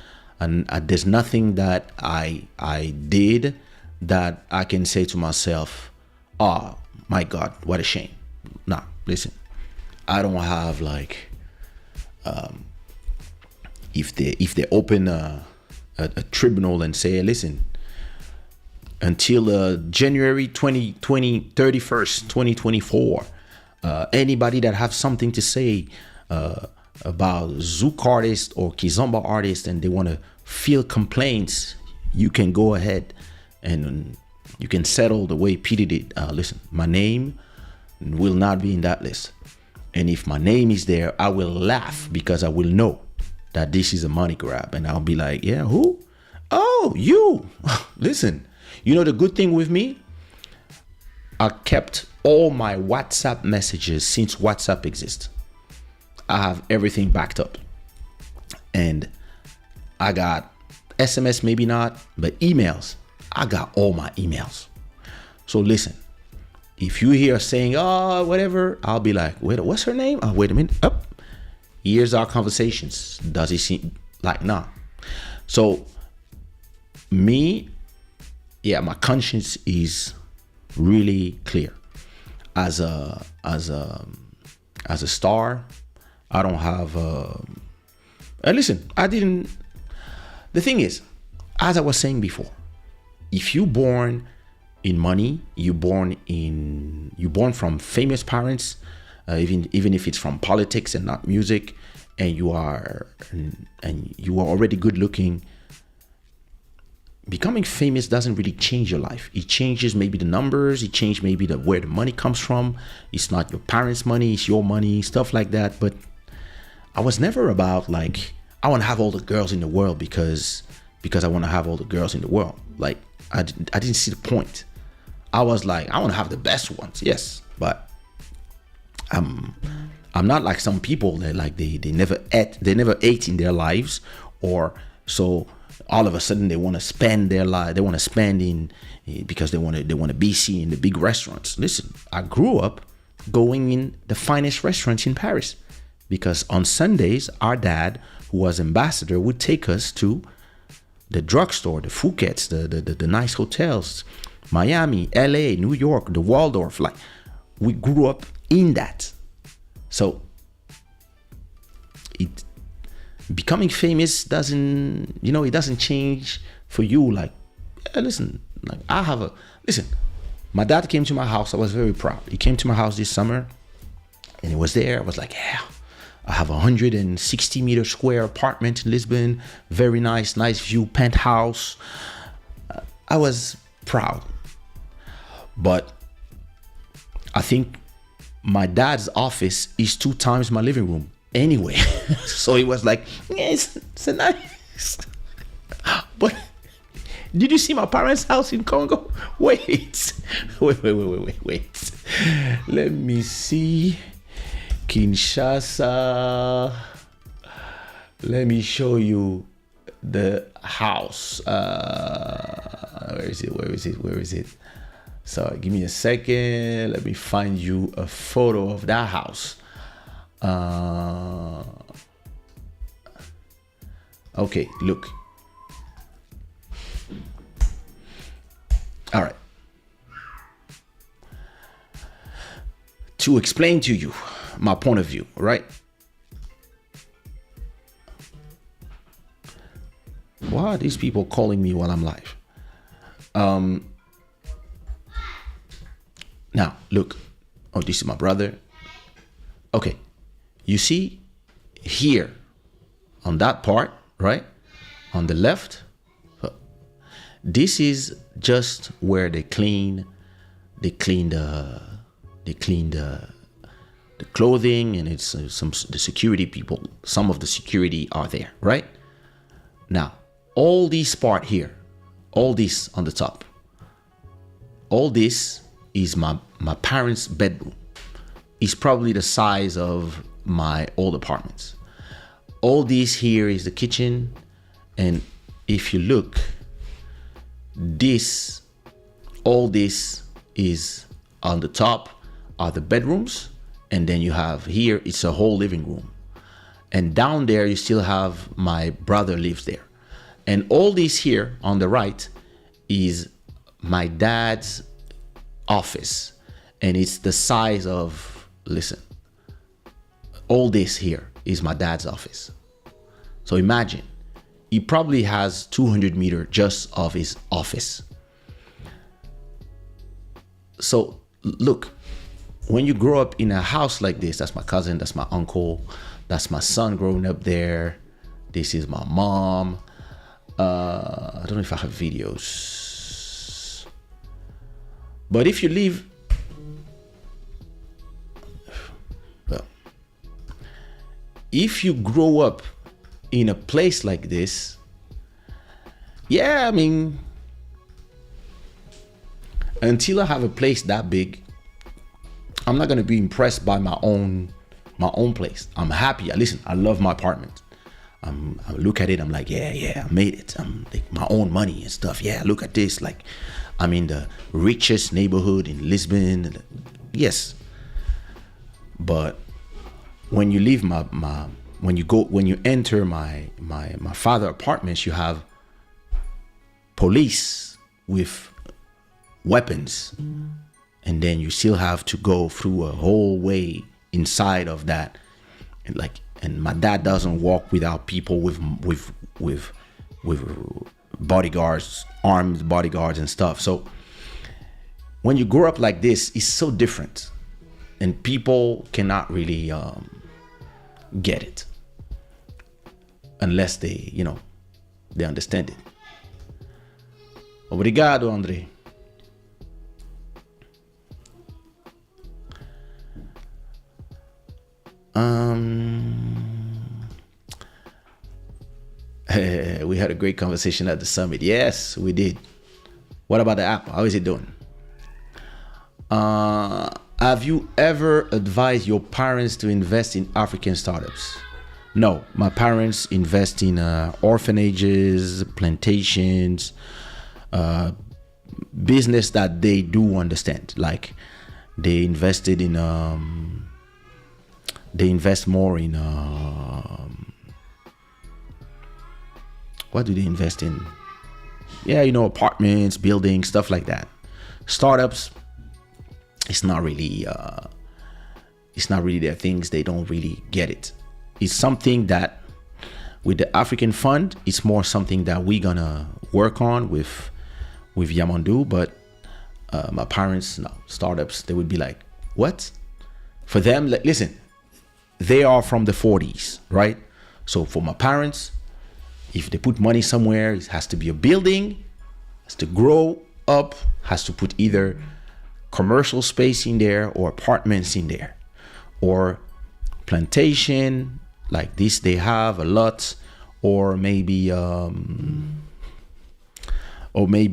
and there's nothing that I did that I can say to myself, oh my God, what a shame. Nah, listen, I don't have like, if they open a tribunal and say, listen, until January 31st, 2024, anybody that have something to say about Zouk artists or Kizomba artists and they want to feel complaints, you can go ahead and you can settle the way Peter did. Listen, my name will not be in that list. And if my name is there, I will laugh because I will know that this is a money grab. And I'll be like, yeah, who? Oh, you. Listen, you know the good thing with me? I kept all my WhatsApp messages since WhatsApp exists. I have everything backed up. And I got SMS, maybe not, but emails. I got all my emails. So listen, if you hear saying, oh, whatever, I'll be like, wait, what's her name? Oh, wait a minute. Up. Here's our conversations. Does it seem like, nah? So me, yeah, my conscience is really clear. As a star, I don't have listen, I didn't. The thing is, as I was saying before, if you born in money, you born from famous parents, even if it's from politics and not music, and you are already good looking, becoming famous doesn't really change your life. It changes maybe the numbers, it changes maybe where the money comes from. It's not your parents' money, it's your money, stuff like that. But I was never about like, I want to have all the girls in the world because I want to have all the girls in the world. Like, I didn't see the point. I was like, I want to have the best ones, yes, but I'm not like some people that like they never ate in their lives, or so all of a sudden they want to spend their life, they want to spend in because they want to be seen in the big restaurants. Listen, I grew up going in the finest restaurants in Paris because on Sundays our dad, who was ambassador, would take us to the drugstore, the Phukets, the nice hotels, Miami, LA, New York, the Waldorf. Like, we grew up in that. So becoming famous it doesn't change for you. Like, yeah, listen, like my dad came to my house. I was very proud. He came to my house this summer and he was there. I was like, yeah, I have a 160 meter square apartment in Lisbon. Very nice view, penthouse. I was proud. But I think my dad's office is 2 times my living room anyway. So it was like, yeah, it's a nice. But did you see my parents' house in Congo? Wait. Let me see. Kinshasa. Let me show you the house. Where is it? So give me a second. Let me find you a photo of that house. Okay, look. All right. To explain to you my point of view, right? Why are these people calling me while I'm live? Now, look. Oh, this is my brother. Okay. You see here on that part, right? On the left, this is just where they clean the clothing, and it's the security people. Some of the security are there, right? Now, all this part here, all this on the top, all this is my parents' bedroom. It's probably the size of my old apartments. All this here is the kitchen, and if you look, all this is on the top are the bedrooms, and then you have here, it's a whole living room, and down there you still have my brother lives there. And all this here on the right is my dad's office. And it's the size of, listen, all this here is my dad's office. So imagine, he probably has 200 meters just of his office. So look, when you grow up in a house like this, that's my cousin, that's my uncle, that's my son growing up there. This is my mom. I don't know if I have videos. But if you live, well, if you grow up in a place like this, yeah, I mean, until I have a place that big, I'm not gonna be impressed by my own place. I'm happy. Listen, I love my apartment. I look at it, I'm like, yeah, I made it. I'm like my own money and stuff. Yeah, look at this. Like, I'm in the richest neighborhood in Lisbon. Yes. But when you leave when you enter my father's apartments, you have police with weapons. And then you still have to go through a whole way inside of that. And my dad doesn't walk without people with bodyguards, armed bodyguards and stuff. So when you grow up like this, it's so different, and people cannot really get it unless they understand it. Obrigado, Andre. We had a great conversation at the summit. Yes, we did. What about the app? How is it doing? Have you ever advised your parents to invest in African startups? No, my parents invest in orphanages, plantations, business that they do understand. Like they invested in they invest more in what do they invest in? Yeah, apartments, buildings, stuff like that. Startups, it's not really their things. They don't really get it. It's something that with the African fund, it's more something that we're gonna work on with Yamandu. But my parents, no, startups, they would be like, what? For them, listen, they are from the 40s, right? So for my parents, if they put money somewhere, it has to be a building, has to grow up, has to put either commercial space in there or apartments in there, or plantation like this they have a lot, or maybe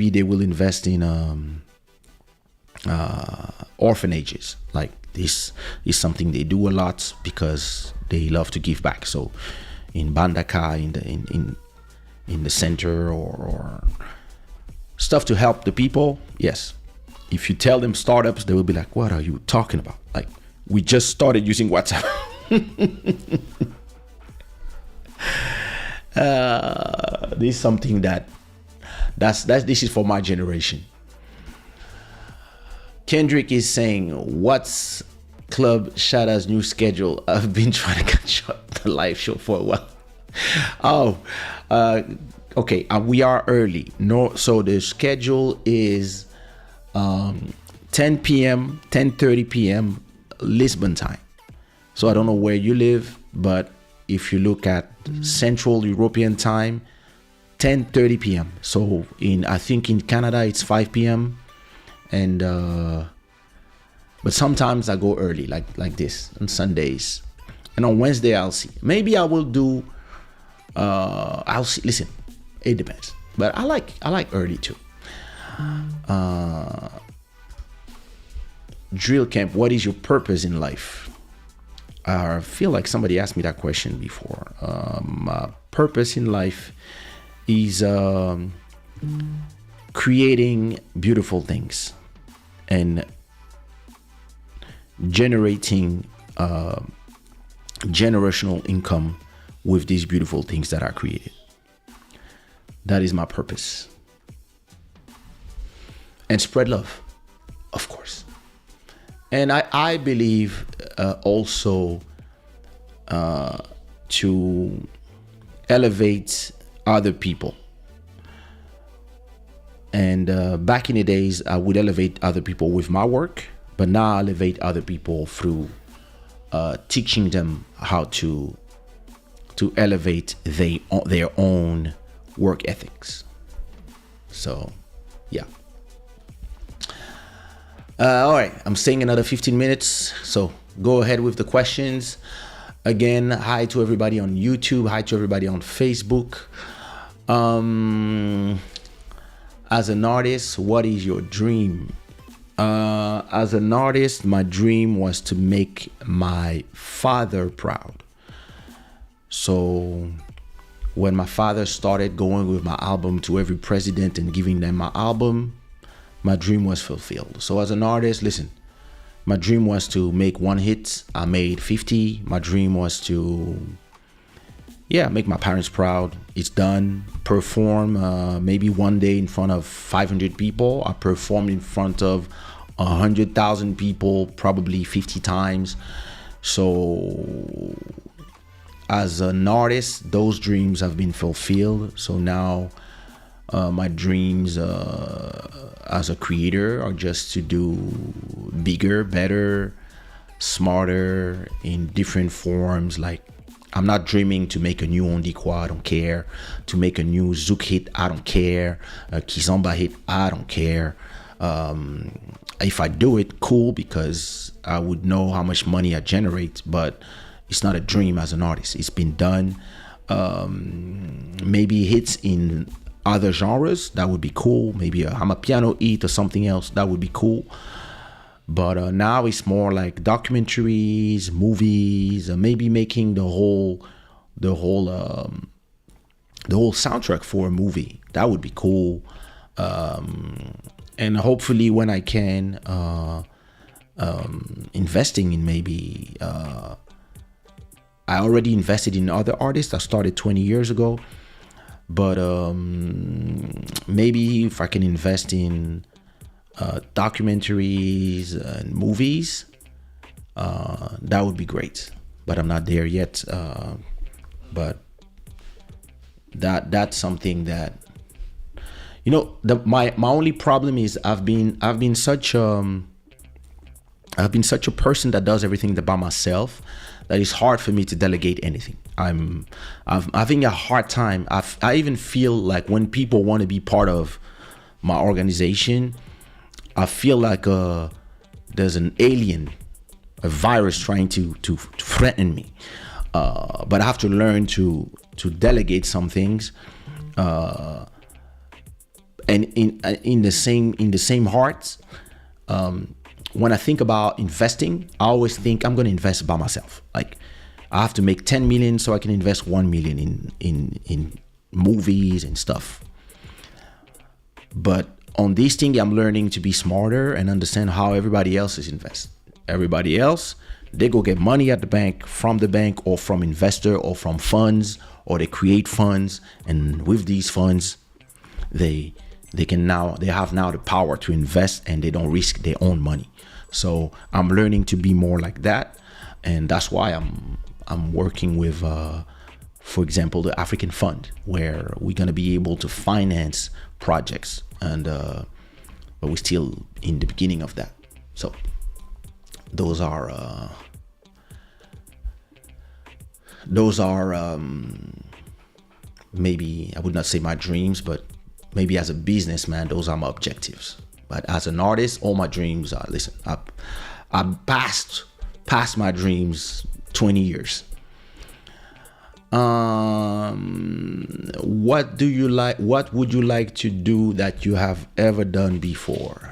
they will invest in orphanages. Like this is something they do a lot because they love to give back. So in Bandaka, in the center, or stuff to help the people. Yes. If you tell them startups, they will be like, what are you talking about? Like, we just started using WhatsApp. This is something this is for my generation. Kendrick is saying, what's Club Shada's new schedule? I've been trying to catch up the live show for a while. Okay. We are early. So the schedule is 10 p.m., 10:30 p.m. Lisbon time. So I don't know where you live, but if you look at Central European time, 10:30 p.m. So I think in Canada it's 5 p.m. and but sometimes I go early, like this on Sundays, and on Wednesday I'll see. Maybe I will do. I'll see. Listen, it depends, but I like early too. Drill camp. What is your purpose in life? I feel like somebody asked me that question before. My purpose in life is creating beautiful things and generating generational income with these beautiful things that are created. That is my purpose. And spread love, of course. And I believe also to elevate other people. And back in the days, I would elevate other people with my work, but now I elevate other people through teaching them how to elevate their own work ethics. So, yeah. All right, I'm staying another 15 minutes, so go ahead with the questions. Again, hi to everybody on YouTube, hi to everybody on Facebook. As an artist, what is your dream? As an artist, my dream was to make my father proud. So when my father started going with my album to every president and giving them my album, my dream was fulfilled. So as an artist, listen, my dream was to make one hit. I made 50. My dream was to, make my parents proud. It's done. Perform maybe one day in front of 500 people. I performed in front of 100,000 people, probably 50 times. So as an artist, those dreams have been fulfilled. So now my dreams as a creator are just to do bigger, better, smarter in different forms. Like, I'm not dreaming to make a new Ondikwa, I don't care. To make a new Zouk hit, I don't care. A Kizomba hit, I don't care. If I do it, cool, because I would know how much money I generate, but it's not a dream as an artist. It's been done. Maybe hits in other genres, that would be cool. Maybe I'm a piano hit or something else, that would be cool. But now it's more like documentaries, movies, maybe making the whole soundtrack for a movie. That would be cool. And hopefully when I can, investing in maybe, I already invested in other artists. I started 20 years ago, but maybe if I can invest in documentaries and movies, that would be great. But I'm not there yet. But that's something that, my only problem is I've been such a person that does everything by myself that it's hard for me to delegate anything. I'm having a hard time. I even feel like when people want to be part of my organization, I feel like there's an alien, a virus trying to threaten me. But I have to learn to delegate some things. And in the same heart, when I think about investing, I always think I'm going to invest by myself. Like, I have to make 10 million so I can invest 1 million in movies and stuff. But on this thing, I'm learning to be smarter and understand how everybody else is invest. Everybody else, they go get money at the bank, from the bank, or from investor, or from funds, or they create funds, and with these funds, they have now the power to invest, and they don't risk their own money. So I'm learning to be more like that, and that's why I'm working with, for example, the African Fund, where we're gonna be able to finance projects, and but we're still in the beginning of that. So those are maybe, I would not say my dreams, but maybe as a businessman, those are my objectives. But as an artist, all my dreams are, listen, I passed my dreams 20 years. What would you like to do that you have ever done before?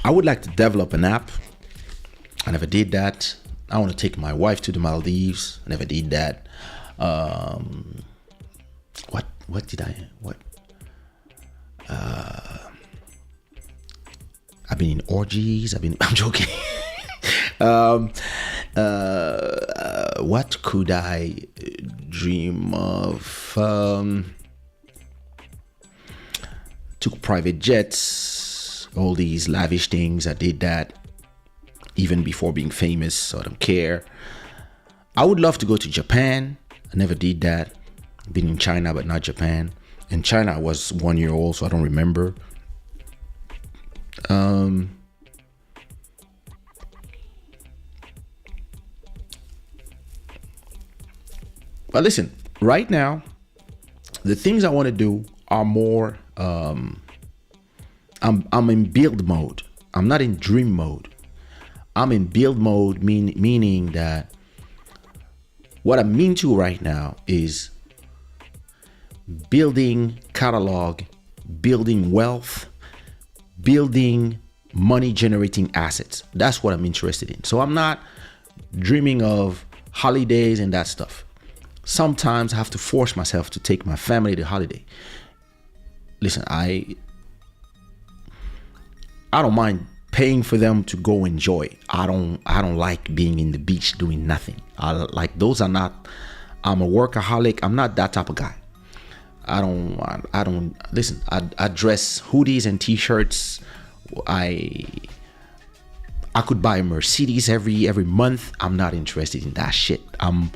I would like to develop an app. I never did that. I want to take my wife to the Maldives. I never did that. I've been in orgies. I'm joking. um, what could I dream of? Took private jets, all these lavish things. I did that even before being famous, so I don't care. I would love to go to Japan. I never did that. Been in China, but not Japan. In China, I was 1 year old, so I don't remember. But listen, right now, the things I want to do are more. I'm in build mode. I'm not in dream mode. I'm in build mode, meaning that what I'm into right now is building catalog, building wealth, building money generating assets. That's what I'm interested in. So I'm not dreaming of holidays and that stuff. Sometimes I have to force myself to take my family to holiday. Listen, I don't mind paying for them to go enjoy. I don't like being in the beach doing nothing. I'm a workaholic. I'm not that type of guy. I dress hoodies and t-shirts. I could buy a Mercedes every month. I'm not interested in that shit. I'm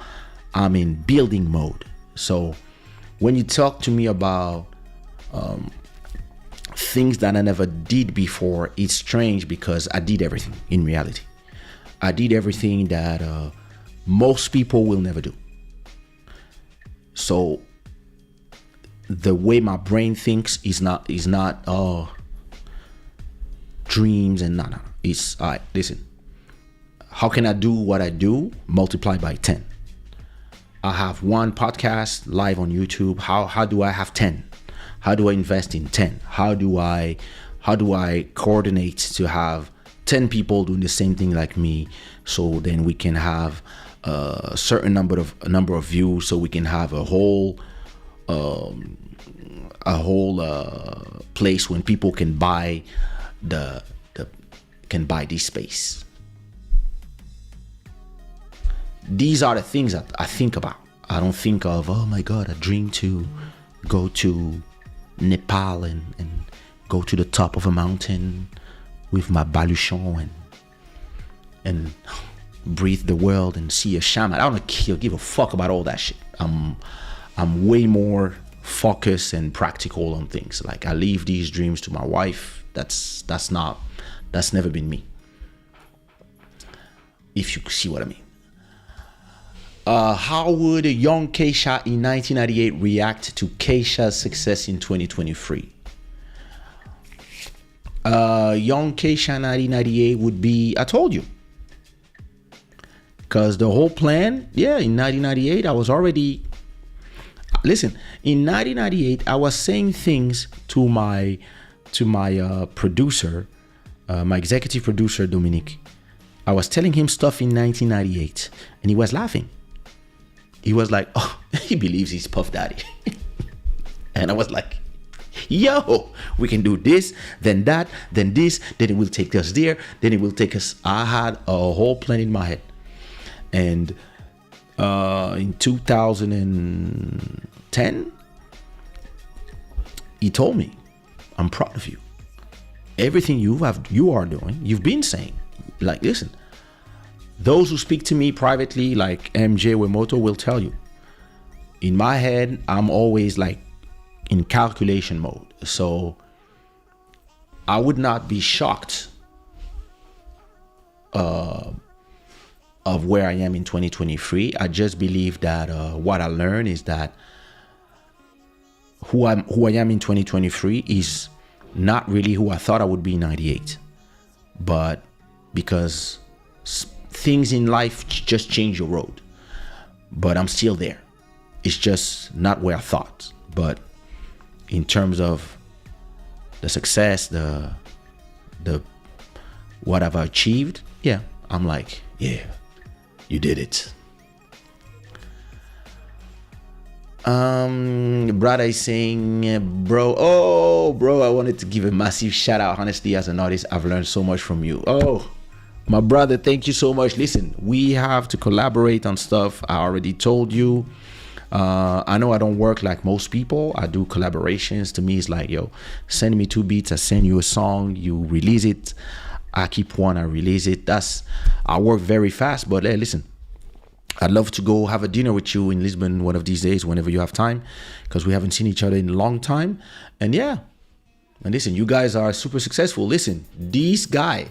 in building mode. So when you talk to me about things that I never did before, it's strange because I did everything in reality. I did everything that most people will never do. So the way my brain thinks is not dreams and no. It's all right, listen. How can I do what I do? Multiply by 10. I have one podcast live on YouTube. How do I have 10? How do I invest in 10? How do I coordinate to have 10 people doing the same thing like me, so then we can have a certain number of views, so we can have a whole place when people can buy this space. These are the things that I think about. I don't think of, oh my God, I dream to go to Nepal and go to the top of a mountain with my baluchon and breathe the world and see a shaman. I don't give a fuck about all that shit. I'm way more focused and practical on things. Like, I leave these dreams to my wife. That's never been me, if you see what I mean. How would a young Kaysha in 1998 react to Kaysha's success in 2023? Young Kaysha in 1998 would be, I told you. Because the whole plan, in 1998, I was already... Listen, in 1998, I was saying things to my producer, my executive producer, Dominique. I was telling him stuff in 1998, and he was laughing. He was like, oh, he believes he's Puff Daddy. And I was like, yo, we can do this, then that, then this, then it will take us there, then it will take us. I had a whole plan in my head. And in 2010, he told me, I'm proud of you. Everything you are doing, you've been saying. Like, listen, those who speak to me privately, like MJ Wemoto, will tell you, in my head, I'm always like in calculation mode. So I would not be shocked of where I am in 2023. I just believe that what I learned is that who I am in 2023 is not really who I thought I would be in 98. But because things in life just change your road. But I'm still there. It's just not where I thought. But in terms of the success, the what I've achieved, I'm like, yeah, you did it. Brother is saying, bro, oh, bro, I wanted to give a massive shout out. Honestly, as an artist, I've learned so much from you. Oh, my brother, thank you so much. Listen, we have to collaborate on stuff. I already told you. I know I don't work like most people. I do collaborations. To me, it's like, yo, send me 2 beats. I send you a song. You release it. I keep one. I release it. I work very fast. But hey, listen, I'd love to go have a dinner with you in Lisbon one of these days, whenever you have time, because we haven't seen each other in a long time. And yeah, and listen, you guys are super successful. Listen, this guy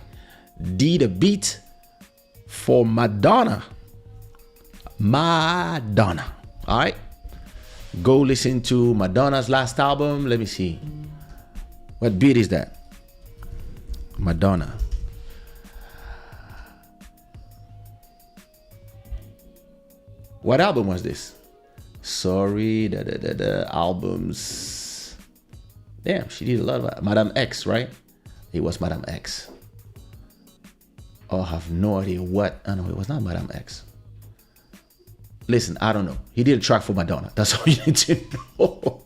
did a beat for Madonna. All right, go listen to Madonna's last album. Let me see, what beat is that? Madonna. What album was this? Sorry, the albums. Damn, she did a lot of Madame X, right? It was Madame X. Oh, I have no idea what. Oh no, it was not Madame X. Listen, I don't know. He did a track for Madonna. That's all you need to know.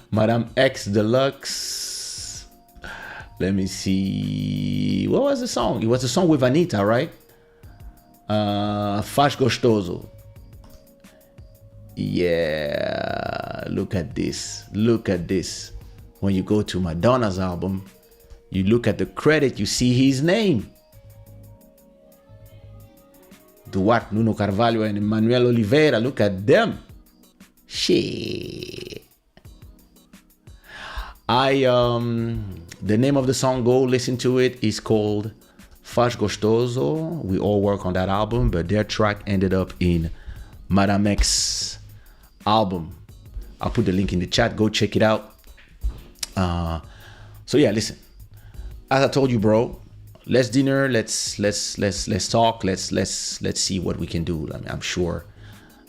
Madame X Deluxe. Let me see. What was the song? It was a song with Anita, right? Faz Gostoso. Yeah, look at this. Look at this. When you go to Madonna's album, you look at the credit, you see his name. Duarte, Nuno Carvalho, and Emmanuel Oliveira. Look at them. Shit. The name of the song, go listen to it, is called Faz Gostoso. We all work on that album, but their track ended up in Madame X album. I'll put the link in the chat. Go check it out. So yeah, listen. As I told you, bro, let's dinner. Let's talk. Let's see what we can do. I mean, I'm sure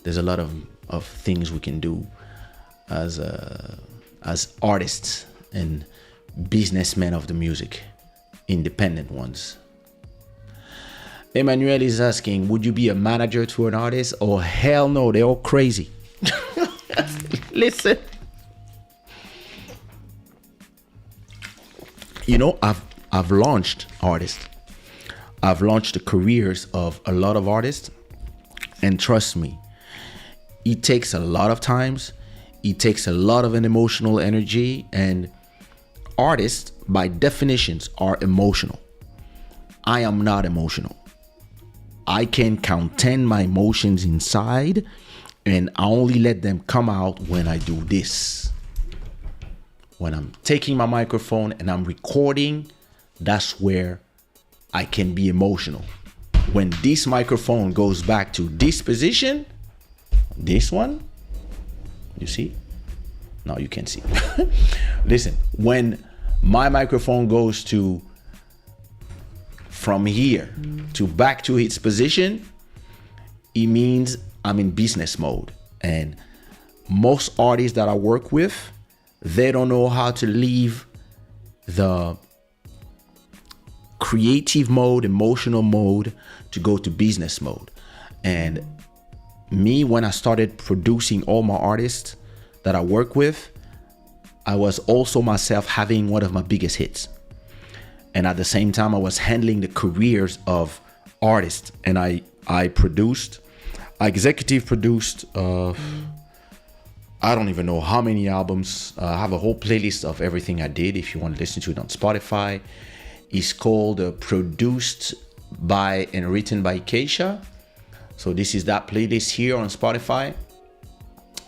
there's a lot of things we can do as artists and businessmen of the music, independent ones. Emmanuel is asking, would you be a manager to an artist? Oh, hell no, they're all crazy. Listen. You know, I've launched artists. I've launched the careers of a lot of artists. And trust me, it takes a lot of times. It takes a lot of an emotional energy. And artists, by definitions, are emotional. I am not emotional. I can contain my emotions inside, and I only let them come out when I do this. When I'm taking my microphone and I'm recording, that's where I can be emotional. When this microphone goes back to this position, this one, you see? No, you can't see. Listen, when my microphone goes to from here to back to its position, it means I'm in business mode. And most artists that I work with, they don't know how to leave the creative mode, emotional mode, to go to business mode. And me, when I started producing all my artists that I work with, I was also myself having one of my biggest hits. And at the same time, I was handling the careers of artists. And I executive produced, I don't even know how many albums. I have a whole playlist of everything I did. If you want to listen to it on Spotify, it's called Produced by and Written by Kaysha. So this is that playlist here on Spotify.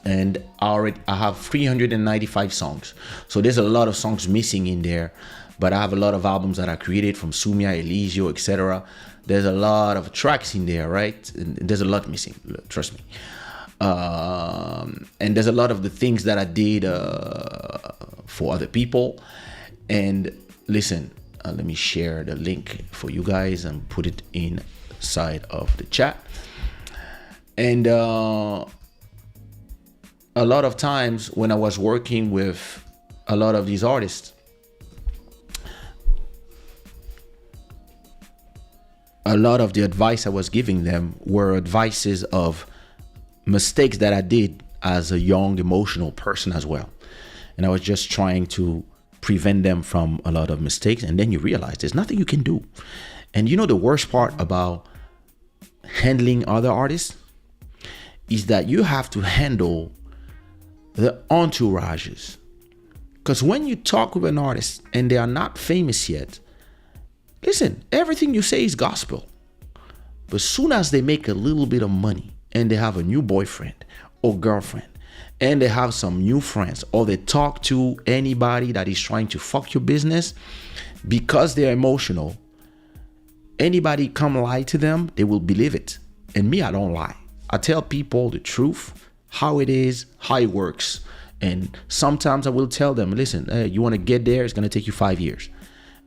And I have 395 songs. So there's a lot of songs missing in there. But I have a lot of albums that I created from Sumia, Elisio, etc. There's a lot of tracks in there, right? And there's a lot missing, trust me. And there's a lot of the things that I did for other people. And listen, let me share the link for you guys and put it inside of the chat. And a lot of times when I was working with a lot of these artists, a lot of the advice I was giving them were advices of mistakes that I did as a young emotional person as well. And I was just trying to prevent them from a lot of mistakes. And then you realize there's nothing you can do. And you know, the worst part about handling other artists is that you have to handle the entourages. Because when you talk with an artist and they are not famous yet, listen, everything you say is gospel. But as soon as they make a little bit of money and they have a new boyfriend or girlfriend and they have some new friends, or they talk to anybody that is trying to fuck your business, because they're emotional, anybody come lie to them, they will believe it. And me, I don't lie. I tell people the truth, how it is, how it works. And sometimes I will tell them, listen, hey, you want to get there, it's going to take you 5 years.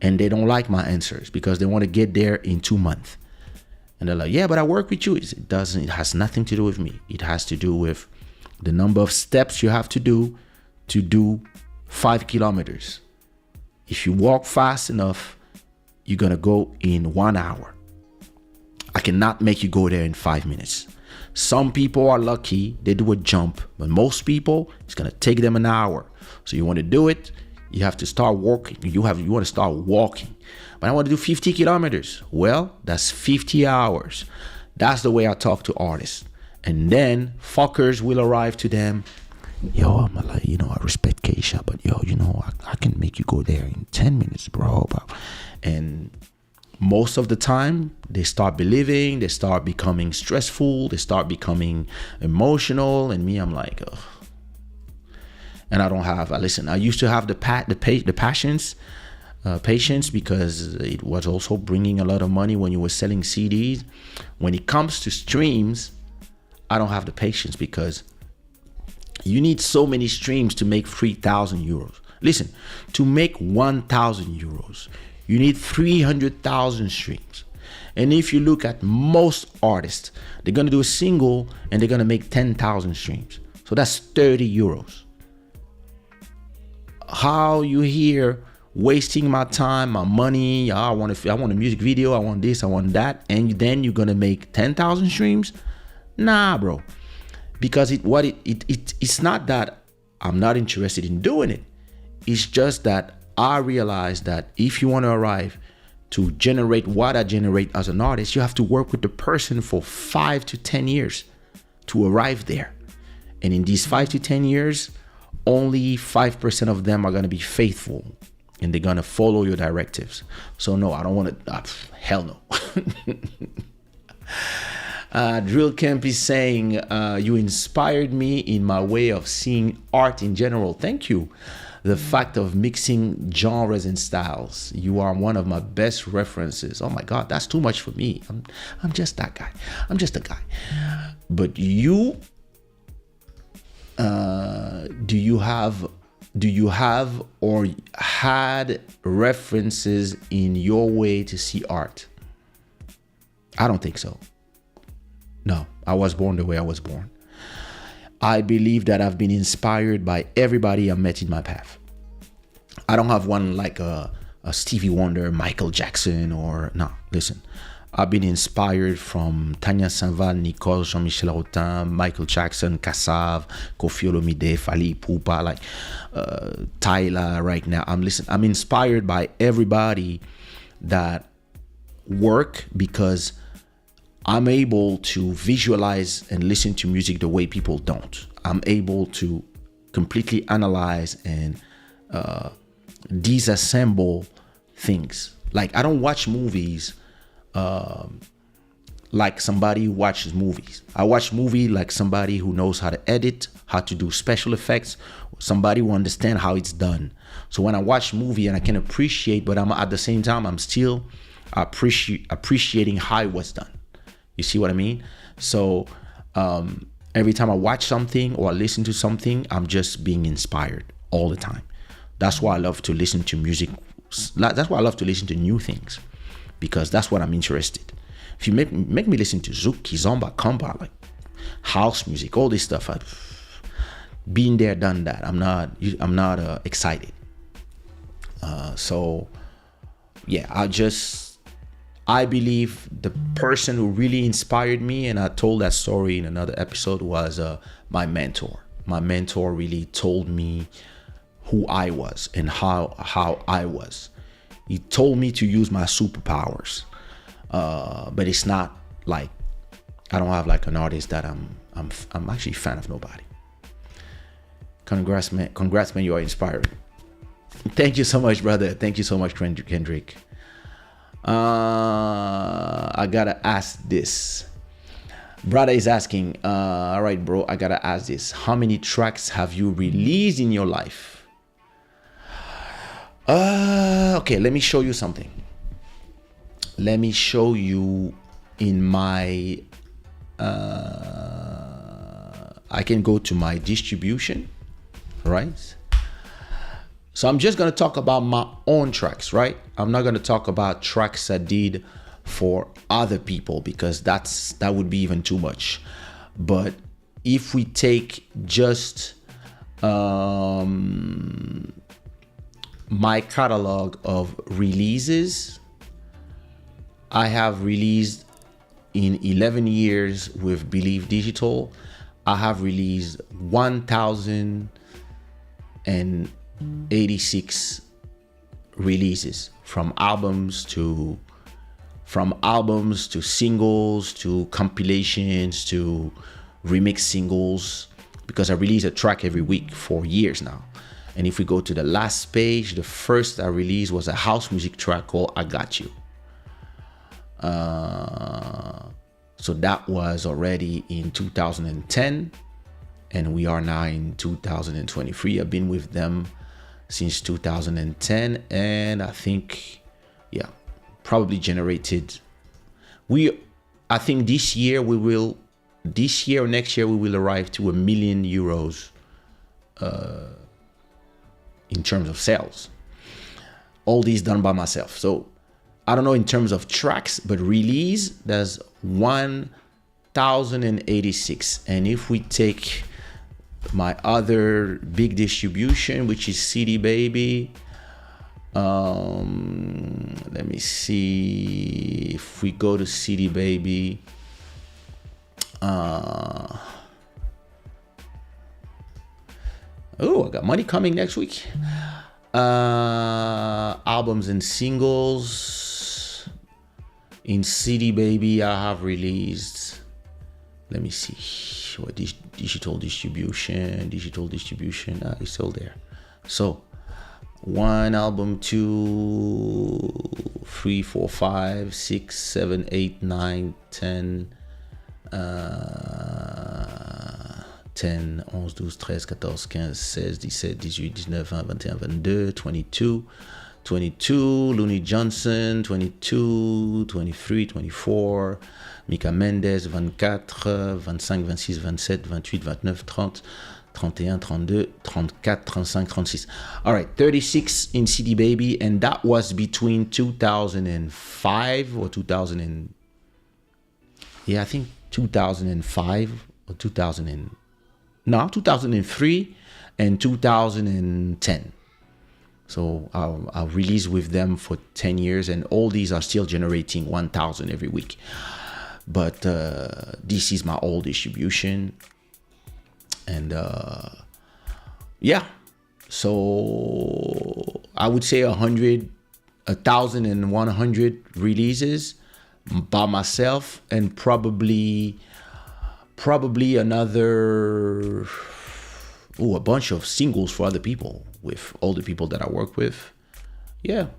And they don't like my answers because they want to get there in 2 months. And they're like, yeah, but I work with you. It doesn't, it has nothing to do with me. It has to do with the number of steps you have to do 5 kilometers. If you walk fast enough, you're going to go in 1 hour. I cannot make you go there in 5 minutes. Some people are lucky, they do a jump, but most people, it's going to take them an hour. So you want to do it, you have to start walking. You want to start walking. But I want to do 50 kilometers. Well, that's 50 hours. That's the way I talk to artists. And then fuckers will arrive to them. Yo, I'm like, I respect Kaysha, but yo, I can make you go there in 10 minutes, bro. And most of the time, they start believing, they start becoming stressful, they start becoming emotional. And me, I'm like, ugh. And I don't have, listen, I used to have the patience because it was also bringing a lot of money when you were selling CDs. When it comes to streams, I don't have the patience because you need so many streams to make 3,000 euros. Listen, to make 1,000 euros, you need 300,000 streams. And if you look at most artists, they're going to do a single and they're going to make 10,000 streams. So that's 30 euros. How you here wasting my time, my money, I want a music video, I want this, I want that, and then you're going to make 10,000 streams? Nah, bro. Because it's not that I'm not interested in doing it. It's just that I realize that if you want to arrive to generate what I generate as an artist, you have to work with the person for 5 to 10 years to arrive there. And in these 5 to 10 years, only 5% of them are going to be faithful and they're going to follow your directives. So no, I don't want to, hell no. Drill Camp is saying, you inspired me in my way of seeing art in general. Thank you. The fact of mixing genres and styles. You are one of my best references. Oh my God, that's too much for me. I'm just that guy. I'm just a guy. But you, do you have or had references in your way to see art? I don't think so. No, I was born the way I was born. I believe that I've been inspired by everybody I met in my path. I don't have one like a Stevie Wonder, Michael Jackson, or no. Listen, I've been inspired from Tanya Sanval, Nicole, Jean-Michel Autain, Michael Jackson, Kassav, Kofi Olomide, Fali Ipupa, like Tyler. Right now, I'm inspired by everybody that work because I'm able to visualize and listen to music the way people don't. I'm able to completely analyze and disassemble things. Like I don't watch movies like somebody who watches movies. I watch movie like somebody who knows how to edit, how to do special effects, somebody who understands how it's done. So when I watch movie and I can appreciate, but I'm at the same time I'm still appreciating how it was done. You see what I mean? So every time I watch something or I listen to something, I'm just being inspired all the time. That's why I love to listen to music. That's why I love to listen to new things, because that's what I'm interested. If you make me listen to Zouk, Kizomba, Kamba, like house music, all this stuff, I've been there, done that. I'm not excited. So yeah, I believe the person who really inspired me, and I told that story in another episode, was my mentor. My mentor really told me who I was and how I was. He told me to use my superpowers, but it's not like I don't have like an artist that I'm actually a fan of nobody. Congrats, man! Congrats, man! You are inspiring. Thank you so much, brother. Thank you so much, Kendrick. I gotta ask this. Brother is asking, all right, bro, I gotta ask this. How many tracks have you released in your life? Okay, let me show you something. Let me show you in my, I can go to my distribution, right? So I'm just gonna talk about my own tracks, right? I'm not gonna talk about tracks I did for other people because that would be even too much. But if we take just my catalog of releases, I have released in 11 years with Believe Digital, I have released 1,086 releases, from albums to singles to compilations to remix singles, because I release a track every week for years now. And if we go to the last page, the first I released was a house music track called I Got You. So that was already in 2010, and we are now in 2023. I've been with them since 2010, and I think, yeah, probably generated. I think this year or next year we will arrive to €1 million in terms of sales. All these done by myself. So I don't know in terms of tracks, but release, there's 1,086. And if we take my other big distribution, which is CD Baby, let me see. If we go to CD Baby, I got money coming next week. Albums and singles. In CD Baby, I have released, let me see, what digital distribution, it's still there. So 1 album, 2, 3, 4, 5, 6, 7, 8, 9, 10, 10, 11, 12, 13, 14, 15, 16, 17, 18, 19, 20, 21, 22, Looney Johnson, 22, 23, 24, Mika Mendes, 24, 25, 26, 27, 28, 29, 30, 31, 32, 34, 35, 36. All right, 36 in CD Baby, and that was between 2005 or 2000 I think 2005 or 2003 and 2010. So I'll release with them for 10 years, and all these are still generating 1,000 every week. But this is my old distribution. And yeah, so I would say 1,100 releases by myself, and probably another a bunch of singles for other people, with all the people that I work with. Yeah.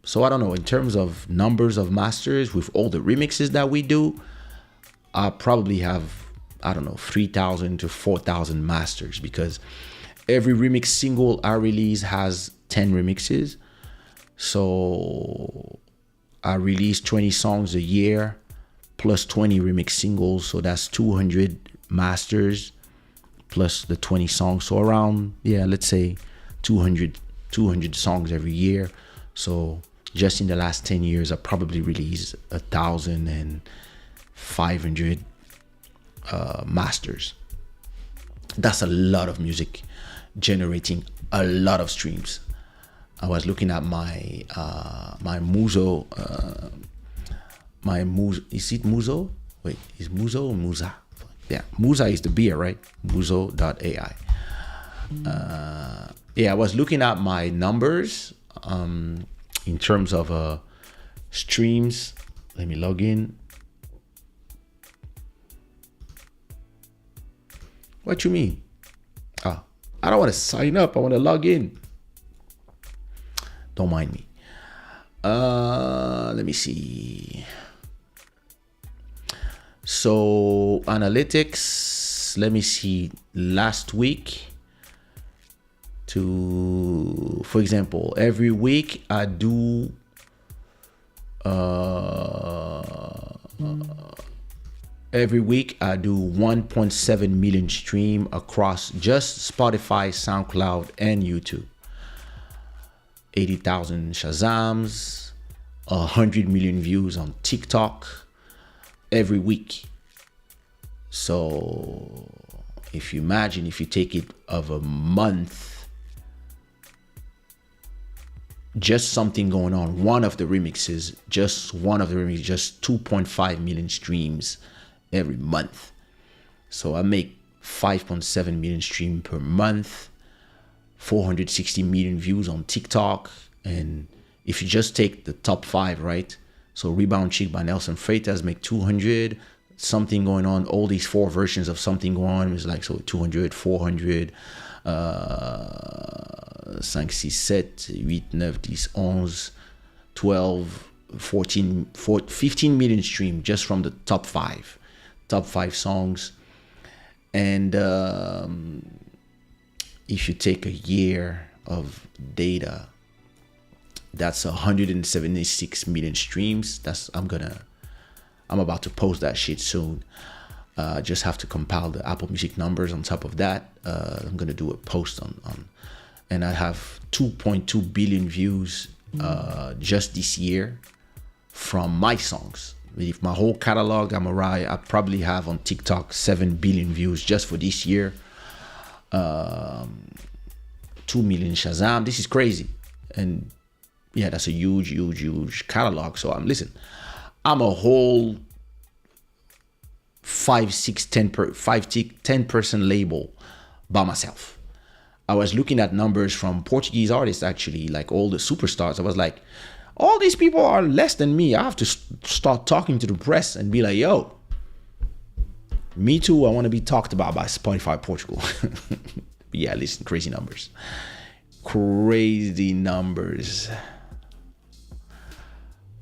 So I don't know, in terms of numbers of masters with all the remixes that we do, I probably have, I don't know, 3,000 to 4,000 masters, because every remix single I release has 10 remixes. So I release 20 songs a year plus 20 remix singles. So that's 200 masters plus the 20 songs. So around, let's say 200 songs every year. So just in the last 10 years, I probably released 1,500 masters. That's a lot of music, generating a lot of streams. I was looking at my my Muso my Muzo. Is it Muzo? Wait, is Muzo or Muza? Yeah, Muza is the beer, right? Muzo.ai. Yeah, I was looking at my numbers in terms of streams. Let me log in. What you mean? I don't want to sign up. I want to log in. Don't mind me. Let me see. So analytics, let me see. Last week, for example, every week I do every week I do 1.7 million stream across just Spotify, SoundCloud, and YouTube. 80,000 Shazams, 100 million views on TikTok every week. So if you imagine, if you take it of a month, just something going on, just one of the remixes, just 2.5 million streams every month. So I make 5.7 million streams per month, 460 million views on TikTok. And if you just take the top 5, right? So Rebound Chick by Nelson Freitas make 200, something going on. All these 4 versions of something going on is like, so 200, 400, 5, 6, 7, 8, 9, 10, 11, 12, 14, 15 million streams just from the top 5 songs. And if you take a year of data, that's 176 million streams. I'm about to post that shit soon. Just have to compile the Apple Music numbers on top of that. I'm gonna do a post on and I have 2.2 billion views just this year from my songs. If my whole catalog, I probably have on TikTok 7 billion views just for this year. 2 million Shazam. This is crazy. And yeah, that's a huge catalog. So I'm a whole 10% label by myself. I was looking at numbers from Portuguese artists, actually, like all the superstars. I was like, all these people are less than me. I have to start talking to the press and be like, yo, me too, I want to be talked about by Spotify Portugal. Yeah, listen, crazy numbers.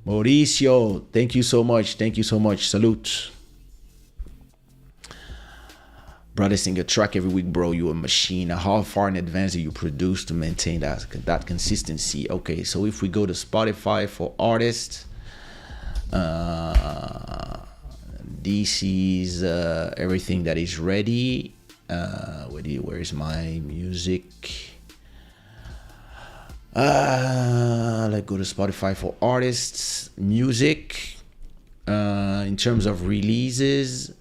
Mauricio, thank you so much. Salute. Brother, sing a track every week, bro. You a machine. How far in advance do you produce to maintain that consistency? Okay, so if we go to Spotify for artists, this is everything that is ready. Where's my music? Let's go to Spotify for artists, music. In terms of releases,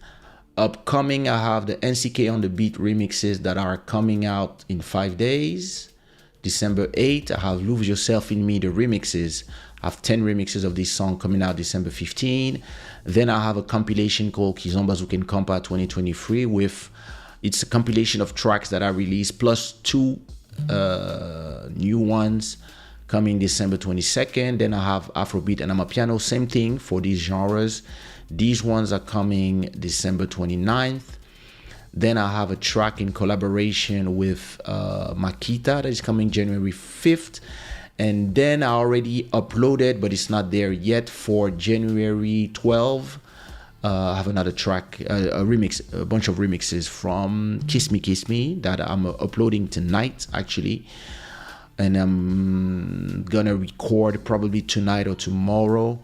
upcoming, I have the NCK on the Beat remixes that are coming out in 5 days. December 8th, I have Lose Yourself in Me, the remixes. I have 10 remixes of this song coming out December 15. Then I have a compilation called Kizomba Zuken Kompa 2023 it's a compilation of tracks that I released plus 2 new ones coming December 22nd. Then I have Afrobeat and Amapiano, same thing for these genres. These ones are coming December 29th. Then I have a track in collaboration with Makita that is coming January 5th. And then I already uploaded, but it's not there yet, for January 12th. I have another track, a bunch of remixes from Kiss Me that I'm uploading tonight, actually. And I'm gonna record probably tonight or tomorrow.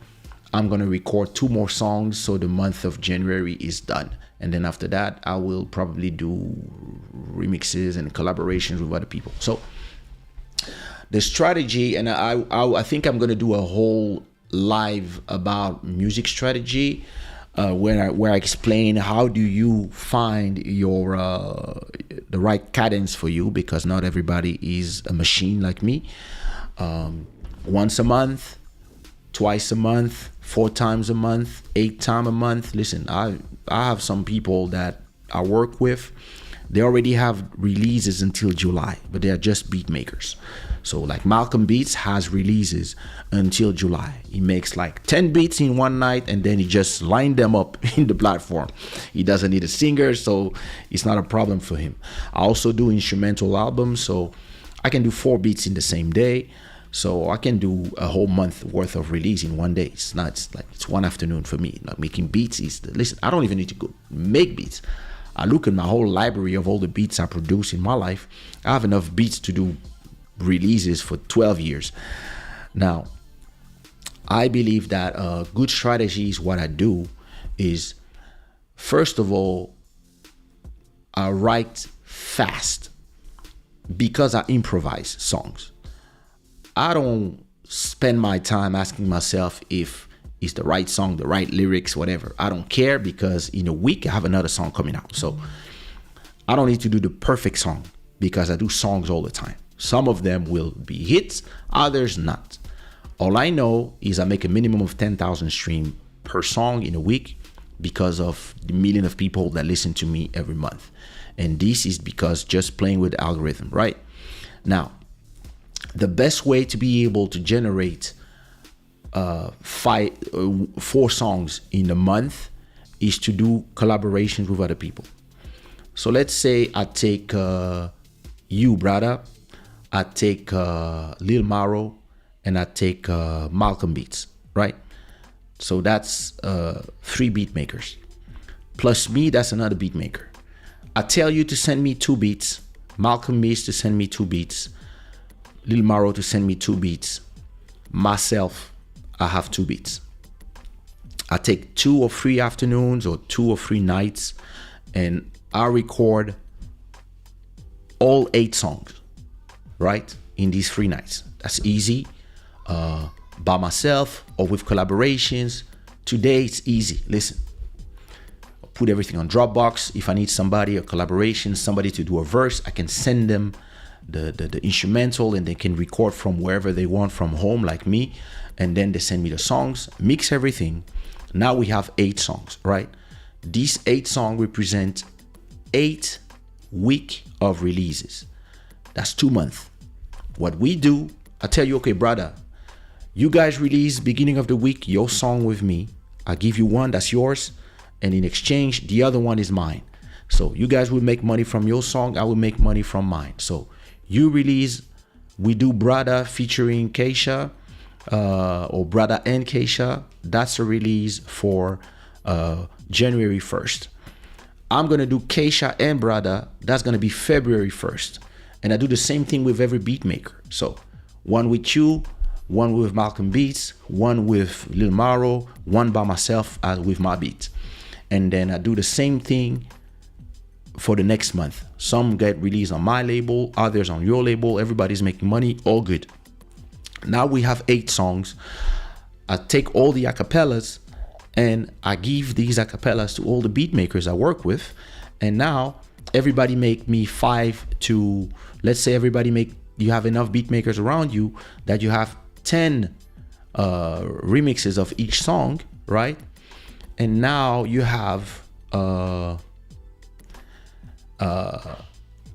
I'm gonna record 2 more songs, so the month of January is done. And then after that, I will probably do remixes and collaborations with other people. So the strategy, and I think I'm gonna do a whole live about music strategy, where I explain how do you find your the right cadence for you, because not everybody is a machine like me. Once a month, twice a month, 4 times a month, 8 times a month. Listen, I have some people that I work with. They already have releases until July, but they are just beat makers. So like Malcolm Beats has releases until July. He makes like 10 beats in one night and then he just lined them up in the platform. He doesn't need a singer, so it's not a problem for him. I also do instrumental albums, so I can do 4 beats in the same day. So I can do a whole month worth of release in one day. It's one afternoon for me. Like making beats listen, I don't even need to go make beats. I look at my whole library of all the beats I produce in my life. I have enough beats to do releases for 12 years. Now, I believe that a good strategy is what I do is, first of all, I write fast because I improvise songs. I don't spend my time asking myself if it's the right song, the right lyrics, whatever. I don't care because in a week I have another song coming out. So I don't need to do the perfect song because I do songs all the time. Some of them will be hits, others not. All I know is I make a minimum of 10,000 streams per song in a week because of the million of people that listen to me every month. And this is because just playing with the algorithm, right? Now, the best way to be able to generate 4 songs in a month is to do collaborations with other people. So let's say I take you, brother, I take Lil Maro, and I take Malcolm Beats, right? So that's 3 beat makers. Plus me, that's another beat maker. I tell you to send me 2 beats, Malcolm Beats to send me 2 beats, Lil Maro to send me 2 beats. Myself, I have 2 beats. I take 2 or 3 afternoons or 2 or 3 nights and I record all 8 songs, right? In these 3 nights. That's easy. By myself or with collaborations. Today it's easy. Listen, I'll put everything on Dropbox. If I need somebody, a collaboration, somebody to do a verse, I can send them the instrumental and they can record from wherever they want from home like me, and then they send me the songs, mix everything. Now we have 8 songs, right? These 8 songs represent 8 weeks of releases. That's 2 months. What we do, I tell you, okay, brother, you guys release beginning of the week your song with me. I give you one, that's yours, and in exchange the other one is mine. So you guys will make money from your song, I will make money from mine. So you release, we do Brother featuring Kaysha, or Brother and Kaysha. That's a release for January 1st. I'm gonna do Kaysha and Brother. That's gonna be February 1st. And I do the same thing with every beat maker. So one with you, one with Malcolm Beats, one with Lil Maro, one by myself with my beat. And then I do the same thing for the next month. Some get released on my label, others on your label. Everybody's making money, all good. Now we have 8 songs. I take all the acapellas and I give these acapellas to all the beat makers I work with. And now everybody make me 5 to, let's say you have enough beat makers around you that you have 10 remixes of each song, right? And now you have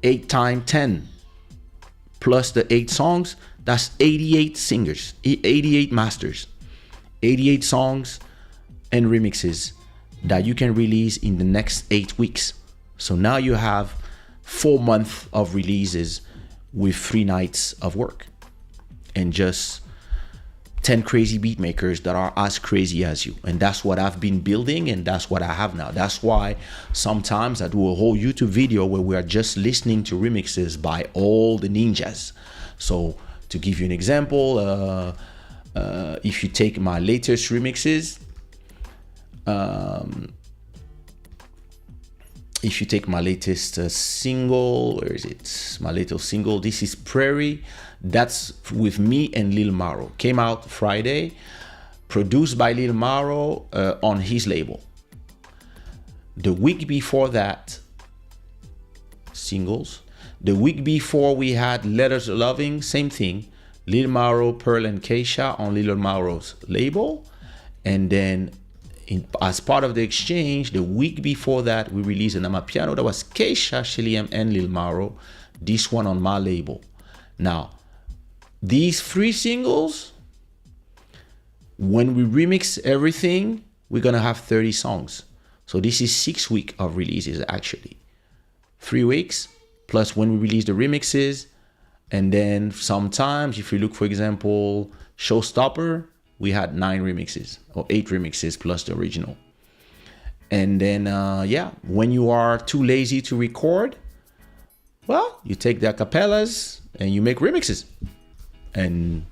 8 times 10 plus the 8 songs, that's 88 singers, 88 masters, 88 songs and remixes that you can release in the next 8 weeks. So now you have 4 months of releases with 3 nights of work and just 10 crazy beat makers that are as crazy as you. And that's what I've been building, and that's what I have now. That's why sometimes I do a whole YouTube video where we are just listening to remixes by all the ninjas. So to give you an example, if you take my latest remixes, if you take my latest single, where is it? My latest single, this is Prairie. That's with me and Lil Maro. Came out Friday, produced by Lil Maro on his label. The week before that, singles. The week before we had Letters of Loving, same thing. Lil Maro, Pearl and Kaysha on Lil Maro's label. And then as part of the exchange, the week before that, we released an Amapiano that was Kaysha, Shiliam, and Lil Maro. This one on my label. Now, these 3 singles, when we remix everything, we're gonna have 30 songs. So this is 6 weeks of releases actually. 3 weeks, plus when we release the remixes. And then sometimes, if you look, for example, Showstopper, we had 9 remixes or 8 remixes plus the original. And then, when you are too lazy to record, well, you take the acapellas and you make remixes. And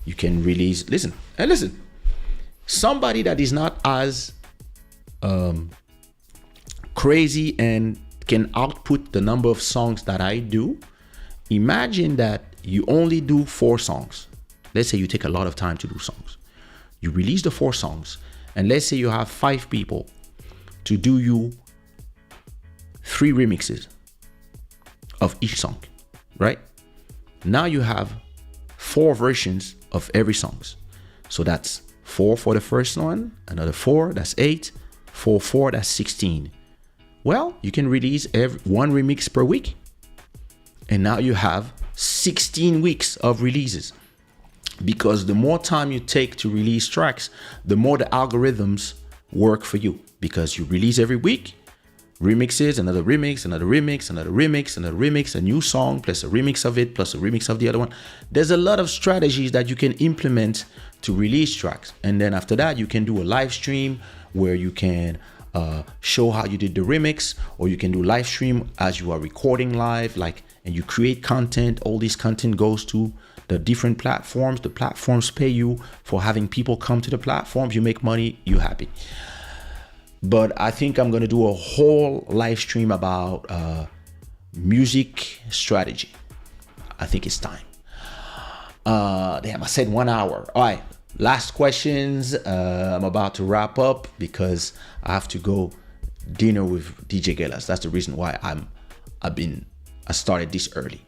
you can release, listen. Somebody that is not as crazy and can output the number of songs that I do, imagine that you only do 4 songs. Let's say you take a lot of time to do songs. You release the 4 songs, and let's say you have 5 people to do you 3 remixes of each song, right? Now you have 4 versions of every songs. So that's 4 for the first one, another 4, that's 8, 4, that's 16. Well, you can release 1 remix per week. And now you have 16 weeks of releases. Because the more time you take to release tracks, the more the algorithms work for you. Because you release every week, remixes, another remix, another remix, another remix, another remix, a new song, plus a remix of it, plus a remix of the other one. There's a lot of strategies that you can implement to release tracks. And then after that, you can do a live stream where you can show how you did the remix, or you can do live stream as you are recording live, and you create content. All this content goes to the different platforms. The platforms pay you for having people come to the platforms. You make money, you happy. But I think I'm going to do a whole live stream about music strategy. I think it's time. Damn, I said 1 hour. All right, last questions. I'm about to wrap up because I have to go dinner with DJ Gelas. That's the reason why I started this early.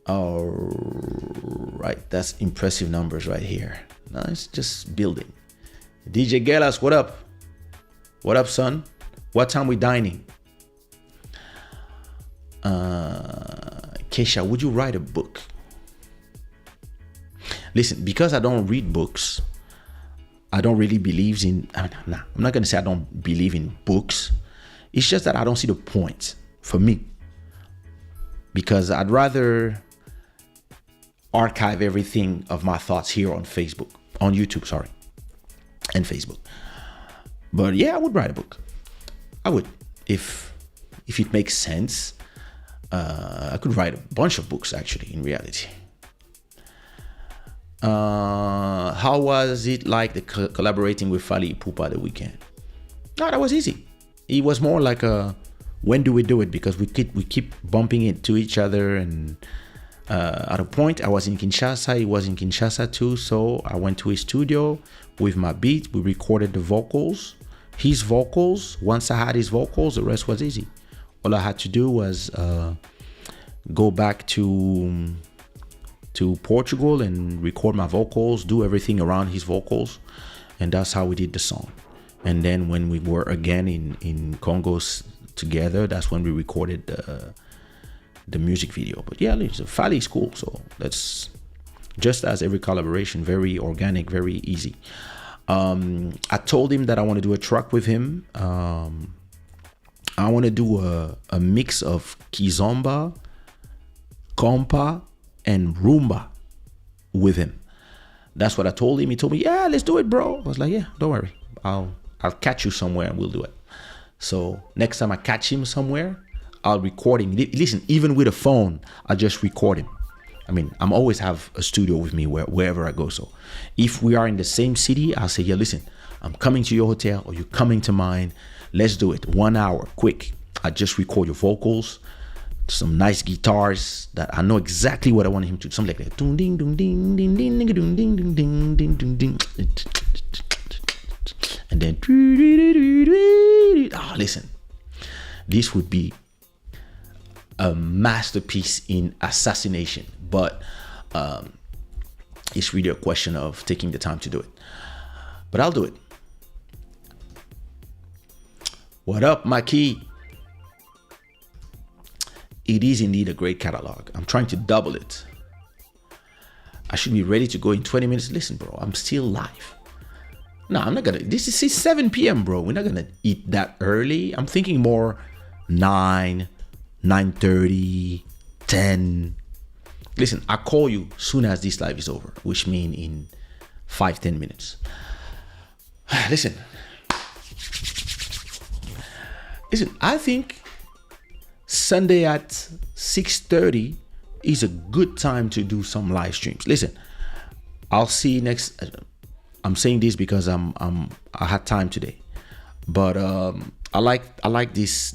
All right, that's impressive numbers right here. No, it's just building. DJ Gelas, what up? What up, son? What time we dining? Kaysha, would you write a book? Listen, because I don't read books, I don't really believe in, I'm not going to say I don't believe in books. It's just that I don't see the point for me. Because I'd rather archive everything of my thoughts here on YouTube, and Facebook. But yeah, I would write a book. I would. If it makes sense, I could write a bunch of books actually, in reality. How was it like collaborating with Fally Ipupa the weekend? No, that was easy. It was more like when do we do it? Because we keep bumping into each other, and at a point I was in Kinshasa, he was in Kinshasa too, so I went to his studio with my beat. We recorded the vocals, his vocals. Once I had his vocals, the rest was easy. All I had to do was go back to Portugal and record my vocals, do everything around his vocals, and that's how we did the song. And then when we were again in Congo together, that's when we recorded the music video. But yeah, Fally is cool, so that's just as every collaboration, very organic, very easy. I told him that I want to do a track with him. I want to do a mix of kizomba, compa, and rumba with him. That's what I told him. He told me, yeah, let's do it, bro. I was like, yeah, don't worry. I'll catch you somewhere and we'll do it. So next time I catch him somewhere, I'll record him. Listen, even with a phone, I'll just record him. I mean, I'm always have a studio with me wherever I go. So if we are in the same city, I'll say, yeah, listen, I'm coming to your hotel or you're coming to mine. Let's do it. 1 hour, quick. I just record your vocals, some nice guitars that I know exactly what I want him to do. Something like that. Ding ding ding ding ding ding ding ding ding ding ding ding. And then listen. This would be a masterpiece in assassination, but it's really a question of taking the time to do it. But I'll do it. What up, Maki? It is indeed a great catalog. I'm trying to double it. I should be ready to go in 20 minutes. Listen, bro, I'm still live. No, I'm not gonna. This is 7 p.m., bro. We're not gonna eat that early. I'm thinking more 9, 9:30, 10. Listen, I'll call you soon as this live is over, which means in 5-10 minutes. Listen, I think Sunday at 6:30 is a good time to do some live streams. Listen, I'll see you next. I'm saying this because I had time today, but I like this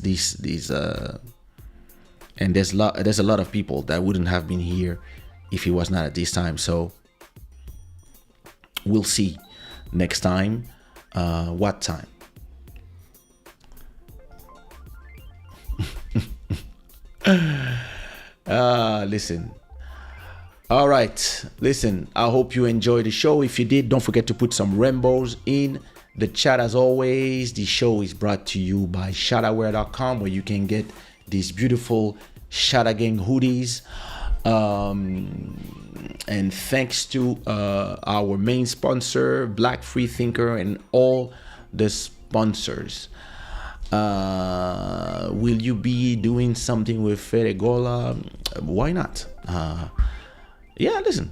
and there's a lot of people that wouldn't have been here if it was not at this time. So we'll see next time. What time? Listen. All right. Listen, I hope you enjoyed the show. If you did, don't forget to put some rainbows in the chat as always. The show is brought to you by shadaware.com, where you can get these beautiful Shada Gang hoodies. And thanks to our main sponsor, Black Free Thinker, and all the sponsors. Will you be doing something with Feregola? Why not? Yeah, listen.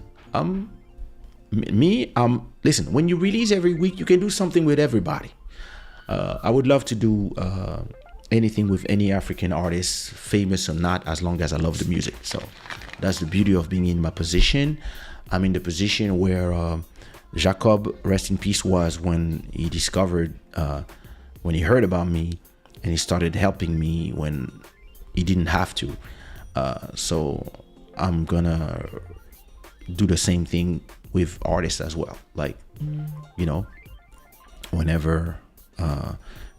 Listen. When you release every week, you can do something with everybody. I would love to do anything with any African artist, famous or not, as long as I love the music. So that's the beauty of being in my position. I'm in the position where Jacob, rest in peace, was when he discovered, when he heard about me, and he started helping me when he didn't have to. So I'm gonna do the same thing with artists as well. Like, you know, whenever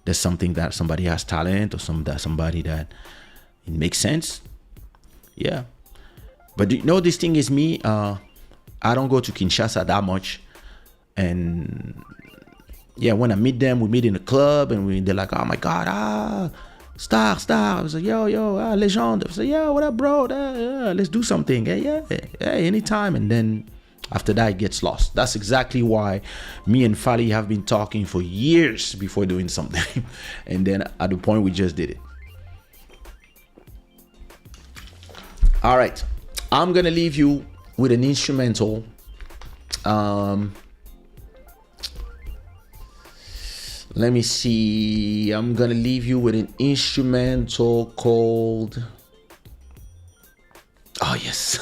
there's something that somebody has talent, or somebody that it makes sense, yeah. But you know, this thing is me. I don't go to Kinshasa that much, and yeah, when I meet them, we meet in a club, and they're like, "Oh my God, star." I was like, "Yo, legend." I was like, "Yeah, what up, bro? Let's do something." Yeah, anytime. And then after that, it gets lost. That's exactly why me and Fali have been talking for years before doing something, and then at the point we just did it. All right, I'm gonna leave you with an instrumental. Let me see. I'm gonna leave you with an instrumental called. Oh yes,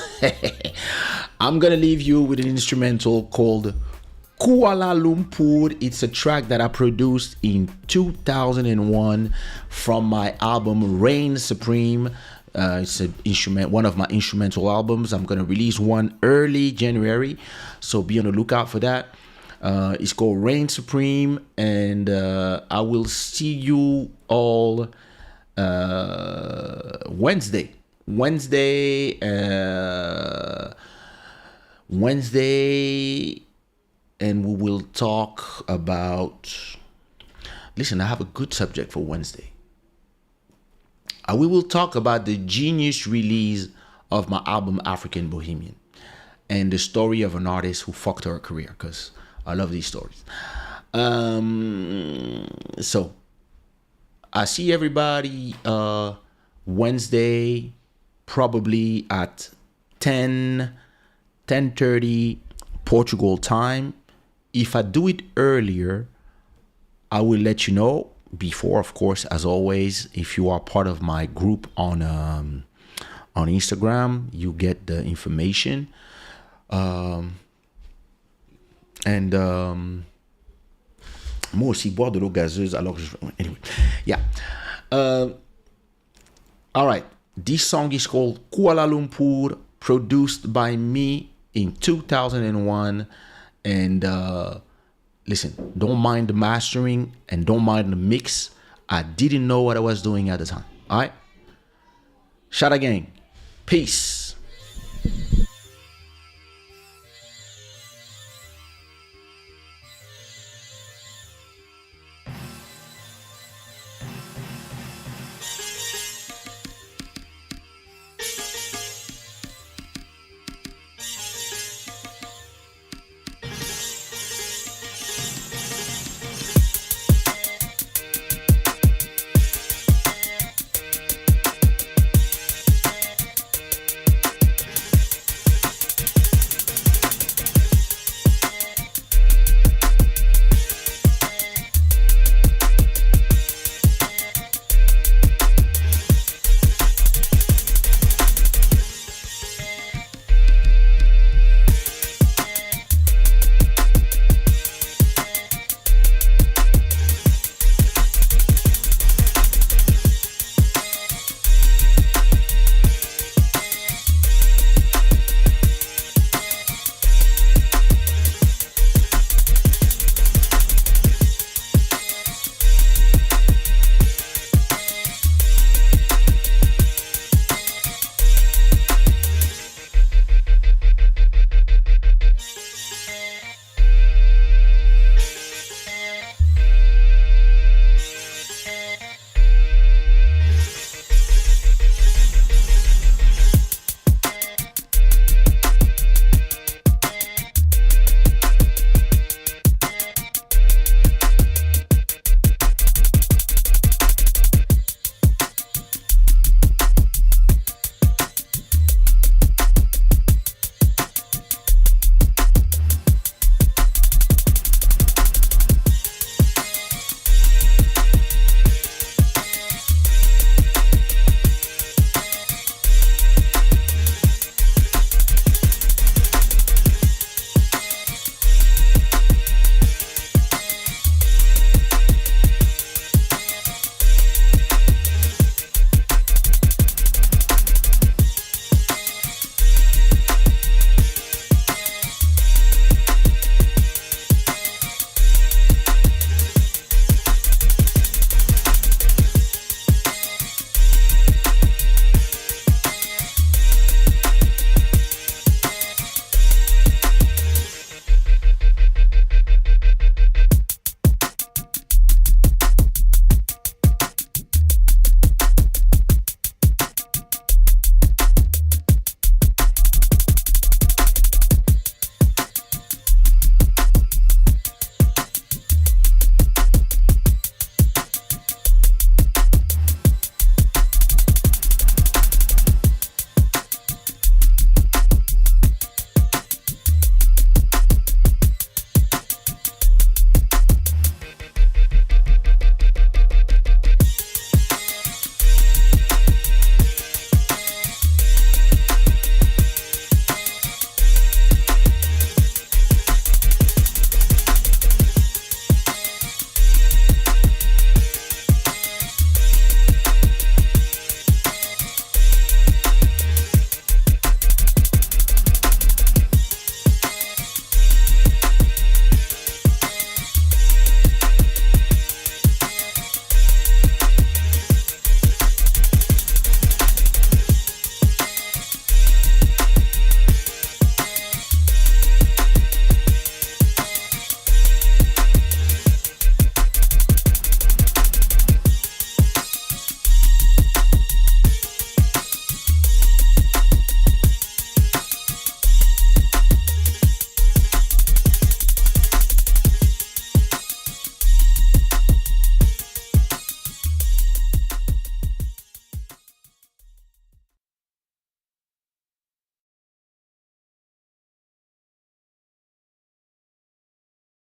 I'm gonna leave you with an instrumental called Kuala Lumpur. It's a track that I produced in 2001 from my album Reign Supreme. It's one of my instrumental albums. I'm gonna release one early January, so be on the lookout for that. It's called Reign Supreme, and I will see you all Wednesday, and we will talk about. Listen, I have a good subject for Wednesday. We will talk about the genius release of my album African Bohemian, and the story of an artist who fucked her career, because I love these stories. So I see everybody Wednesday, probably at 10:30 Portugal time. If I do it earlier, I will let you know before, of course, as always. If you are part of my group on Instagram, you get the information. Moi aussi boire de l'eau gazeuse alors que anyway, yeah. All right, this song is called Kuala Lumpur, produced by me in 2001, and listen, don't mind the mastering and don't mind the mix. I didn't know what I was doing at the time. All right, Shada Gang, Peace.